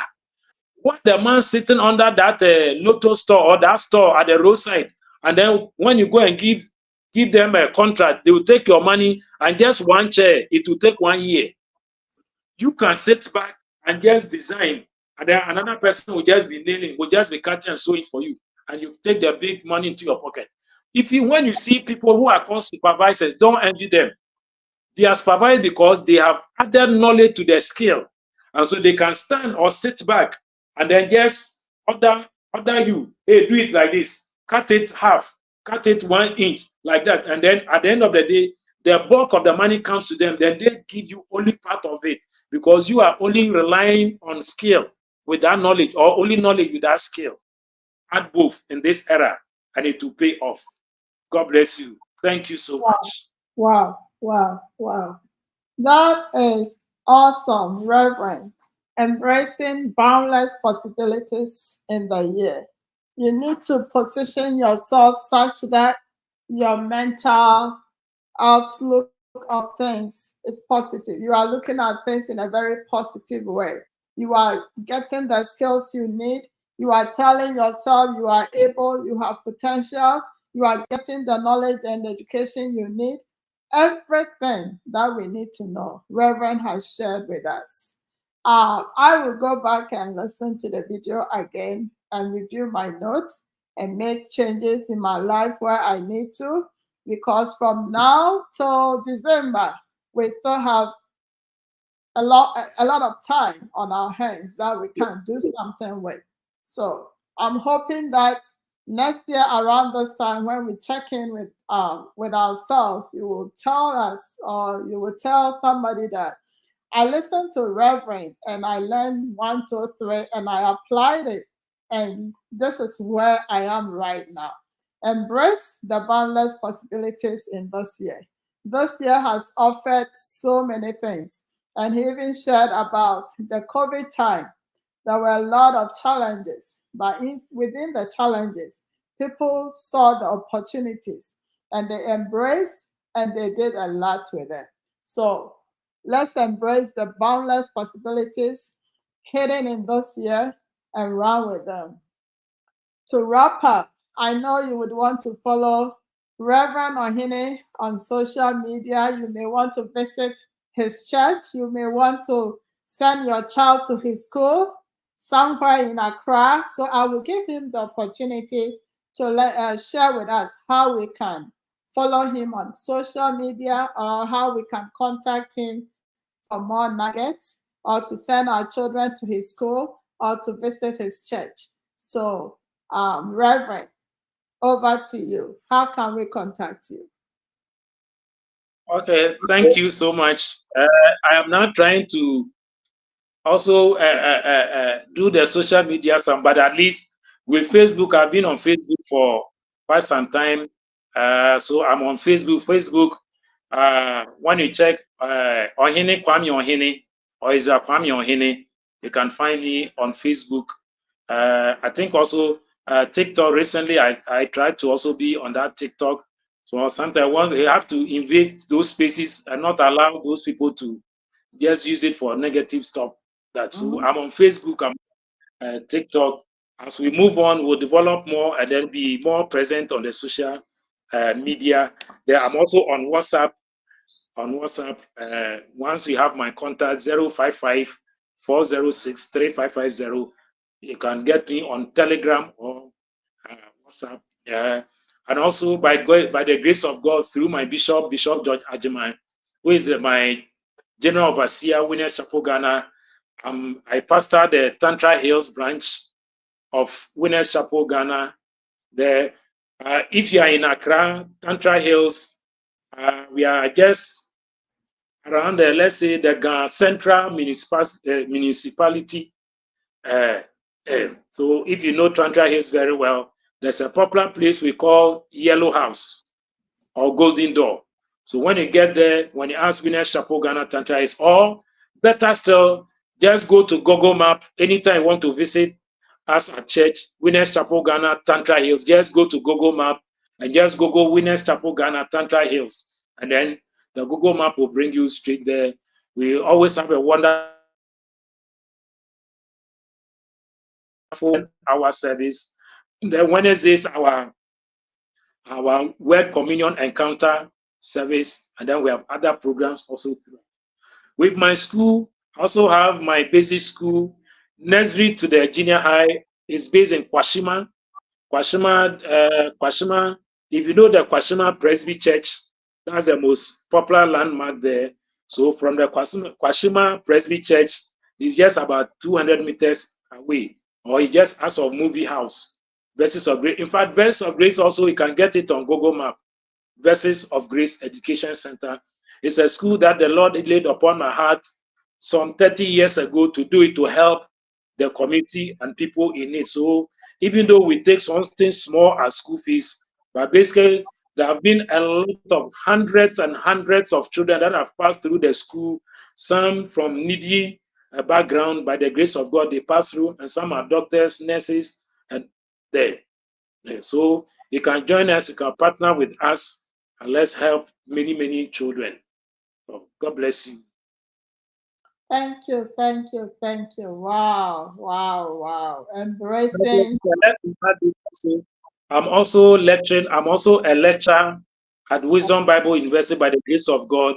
What the man sitting under that lotto store or that store at the roadside, and then when you go and give them a contract, they will take your money and just one chair, it will take 1 year. You can sit back and just design, and then another person will just be nailing, will just be cutting and sewing for you, and you take the big money into your pocket. When you see people who are called supervisors, don't envy them. They are supervised because they have added knowledge to their skill, and so they can stand or sit back and then just order you, hey, do it like this, cut it half, cut it 1 inch, like that, and then at the end of the day, the bulk of the money comes to them. Then they give you only part of it because you are only relying on skill with that knowledge, or only knowledge with that skill. Add both in this era, and it will pay off. God bless you. Thank you so much. Wow, wow, wow. That is awesome, Reverend. Embracing boundless possibilities in the year. You need to position yourself such that your mental outlook of things is positive. You are looking at things in a very positive way. You are getting the skills you need. You are telling yourself you are able, you have potentials. You are getting the knowledge and education you need. Everything that we need to know, Reverend has shared with us. I will go back and listen to the video again and review my notes and make changes in my life where I need to, because from now till December, we still have a lot of time on our hands that we can do something with. So I'm hoping that next year around this time, when we check in with ourselves, you will tell us, or you will tell somebody that I listened to Reverend and I learned 1, 2, 3, and I applied it, and this is where I am right now. Embrace the boundless possibilities in this year. This year has offered so many things. And he even shared about the COVID time. There were a lot of challenges, but within the challenges, people saw the opportunities and they embraced and they did a lot with it. So let's embrace the boundless possibilities hidden in this year and run with them. To wrap up, I know you would want to follow Reverend Ohene on social media. You may want to visit his church. You may want to send your child to his school somewhere in Accra. So I will give him the opportunity to share with us how we can follow him on social media or how we can contact him for more nuggets or to send our children to his school or to visit his church. So, Reverend, over to you. How can we contact you? Okay, thank you so much. I am now trying to also do the social media some, but at least with Facebook, I've been on Facebook for quite some time. So I'm on Facebook. Facebook, when you check Ohene Kwame Ohene or is Kwame Ohene, you can find me on Facebook. I think also TikTok. Recently, I tried to also be on that TikTok. So sometimes you have to invade those spaces and not allow those people to just use it for negative stuff. That so I'm on Facebook, I'm TikTok. As we move on, we'll develop more and then be more present on the social media. There, I'm also on WhatsApp. On WhatsApp, once you have my contact 055 406 3550, you can get me on Telegram or WhatsApp. And also by the grace of God, through my Bishop George Ajiman, who is my General Overseer, Winners Chapel Ghana. I pastor the Tantra Hills branch of Winners Chapel Ghana. If you are in Accra, Tantra Hills, we are just around let's say the Central Municipality. So if you know Tantra Hills very well, there's a popular place we call Yellow House or Golden Door. So when you get there, when you ask Winners Chapel Ghana Tantra Hills, or better still, just go to Google Map anytime you want to visit us at church, Winners Chapel Ghana Tantra Hills. Just go to Google Map and just Google Winners Chapel Ghana Tantra Hills, and then the Google Map will bring you straight there. We always have a wonderful hour service. The Wednesdays, our word communion encounter service, and then we have other programs also. With my school, I also have my basic school, nursery to the junior high. Is based in Kwashima. Kwashima. If you know the Kwashima Presby Church, that's the most popular landmark there. So from the Kwashima Presby Church, it's just about 200 meters away, or you just as of movie house. Verses of Grace. In fact, Verses of Grace also you can get it on Google Map. Verses of Grace Education Center. It's a school that the Lord laid upon my heart some 30 years ago to do it to help the community and people in need. So even though we take something small as school fees, but basically there have been a lot of hundreds and hundreds of children that have passed through the school, some from needy background. By the grace of God, they pass through, and some are doctors, nurses, and there. So you can join us, you can partner with us, and let's help many, many children. Oh, God bless you. Thank you, thank you, thank you. Wow, wow, wow. Embracing. I'm also lecturing. I'm also a lecturer at Wisdom Bible University by the grace of God.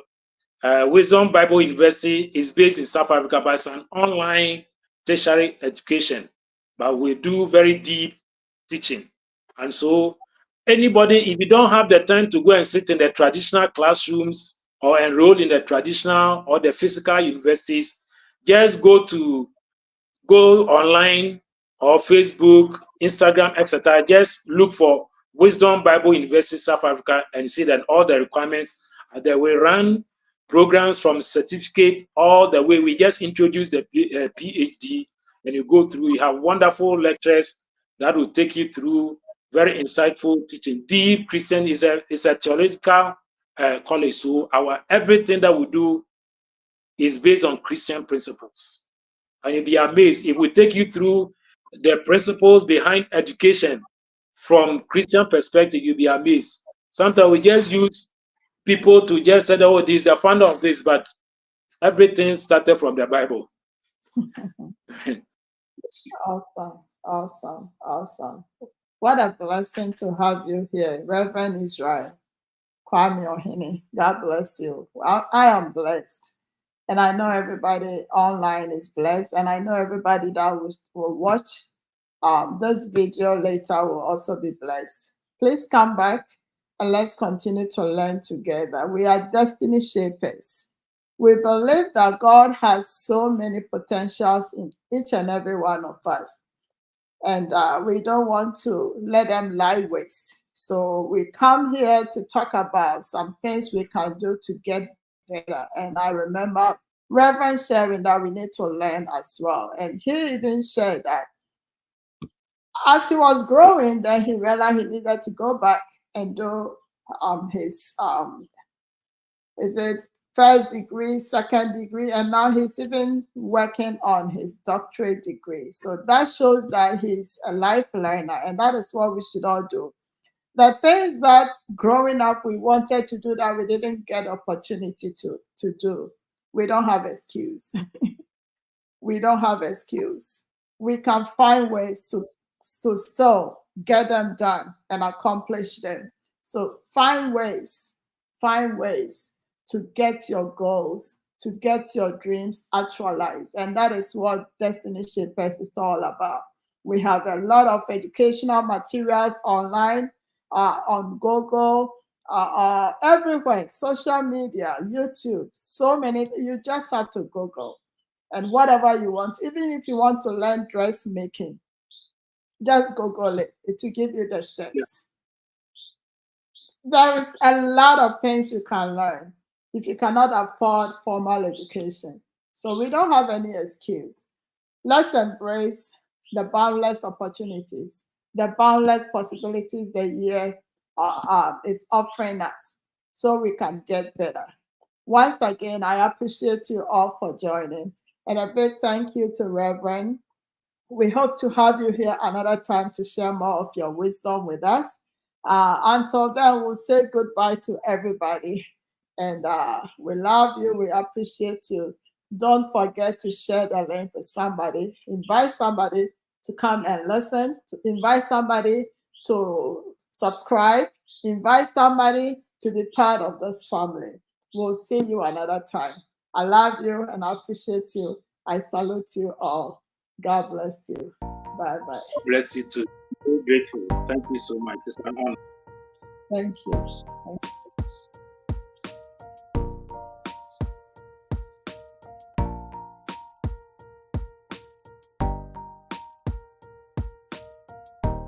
Wisdom Bible University is based in South Africa, but it's an online tertiary education. But we do very deep teaching. And so anybody, if you don't have the time to go and sit in the traditional classrooms or enroll in the traditional or the physical universities, just go online or Facebook, Instagram, etc. Just look for Wisdom Bible University South Africa and see that all the requirements are there. We run programs from certificate all the way. We just introduce the PhD, and you go through. You have wonderful lecturers that will take you through very insightful teaching. Deep Christian is a theological college, so our everything that we do is based on Christian principles. And you'll be amazed if we take you through the principles behind education from Christian perspective. You'll be amazed. Sometimes we just use people to just say, oh, this is a founder of this, but everything started from the Bible. Awesome, awesome, awesome. What a blessing to have you here, Reverend Israel Kwame Ohene. God bless you. I am blessed. And I know everybody online is blessed. And I know everybody that will watch this video later will also be blessed. Please come back and let's continue to learn together. We are destiny shapers. We believe that God has so many potentials in each and every one of us. And we don't want to let them lie waste. So we come here to talk about some things we can do to get better. And I remember Reverend sharing that we need to learn as well. And he even shared that as he was growing, then he realized he needed to go back and do his is it first degree, second degree, and now he's even working on his doctorate degree. So that shows that he's a life learner, and that is what we should all do. The things that growing up we wanted to do that we didn't get opportunity to do, we don't have excuse. We don't have excuse. We can find ways to still get them done and accomplish them. So find ways to get your goals, to get your dreams actualized. And that is what Destiny Shapers is all about. We have a lot of educational materials online, on Google, everywhere, social media, YouTube, so many. You just have to Google. And whatever you want, even if you want to learn dressmaking, just Google it. It will give you the steps. Yeah. There is a lot of things you can learn if you cannot afford formal education. So we don't have any excuse. Let's embrace the boundless opportunities, the boundless possibilities the year is offering us so we can get better. Once again, I appreciate you all for joining. And a big thank you to Reverend. We hope to have you here another time to share more of your wisdom with us. Until then, we'll say goodbye to everybody. And we love you. We appreciate you. Don't forget to share the link with somebody. Invite somebody to come and listen. To invite somebody to subscribe. Invite somebody to be part of this family. We'll see you another time. I love you and I appreciate you. I salute you all. God bless you. Bye-bye. God bless you too. So grateful. Thank you so much. It's an honor. Thank you.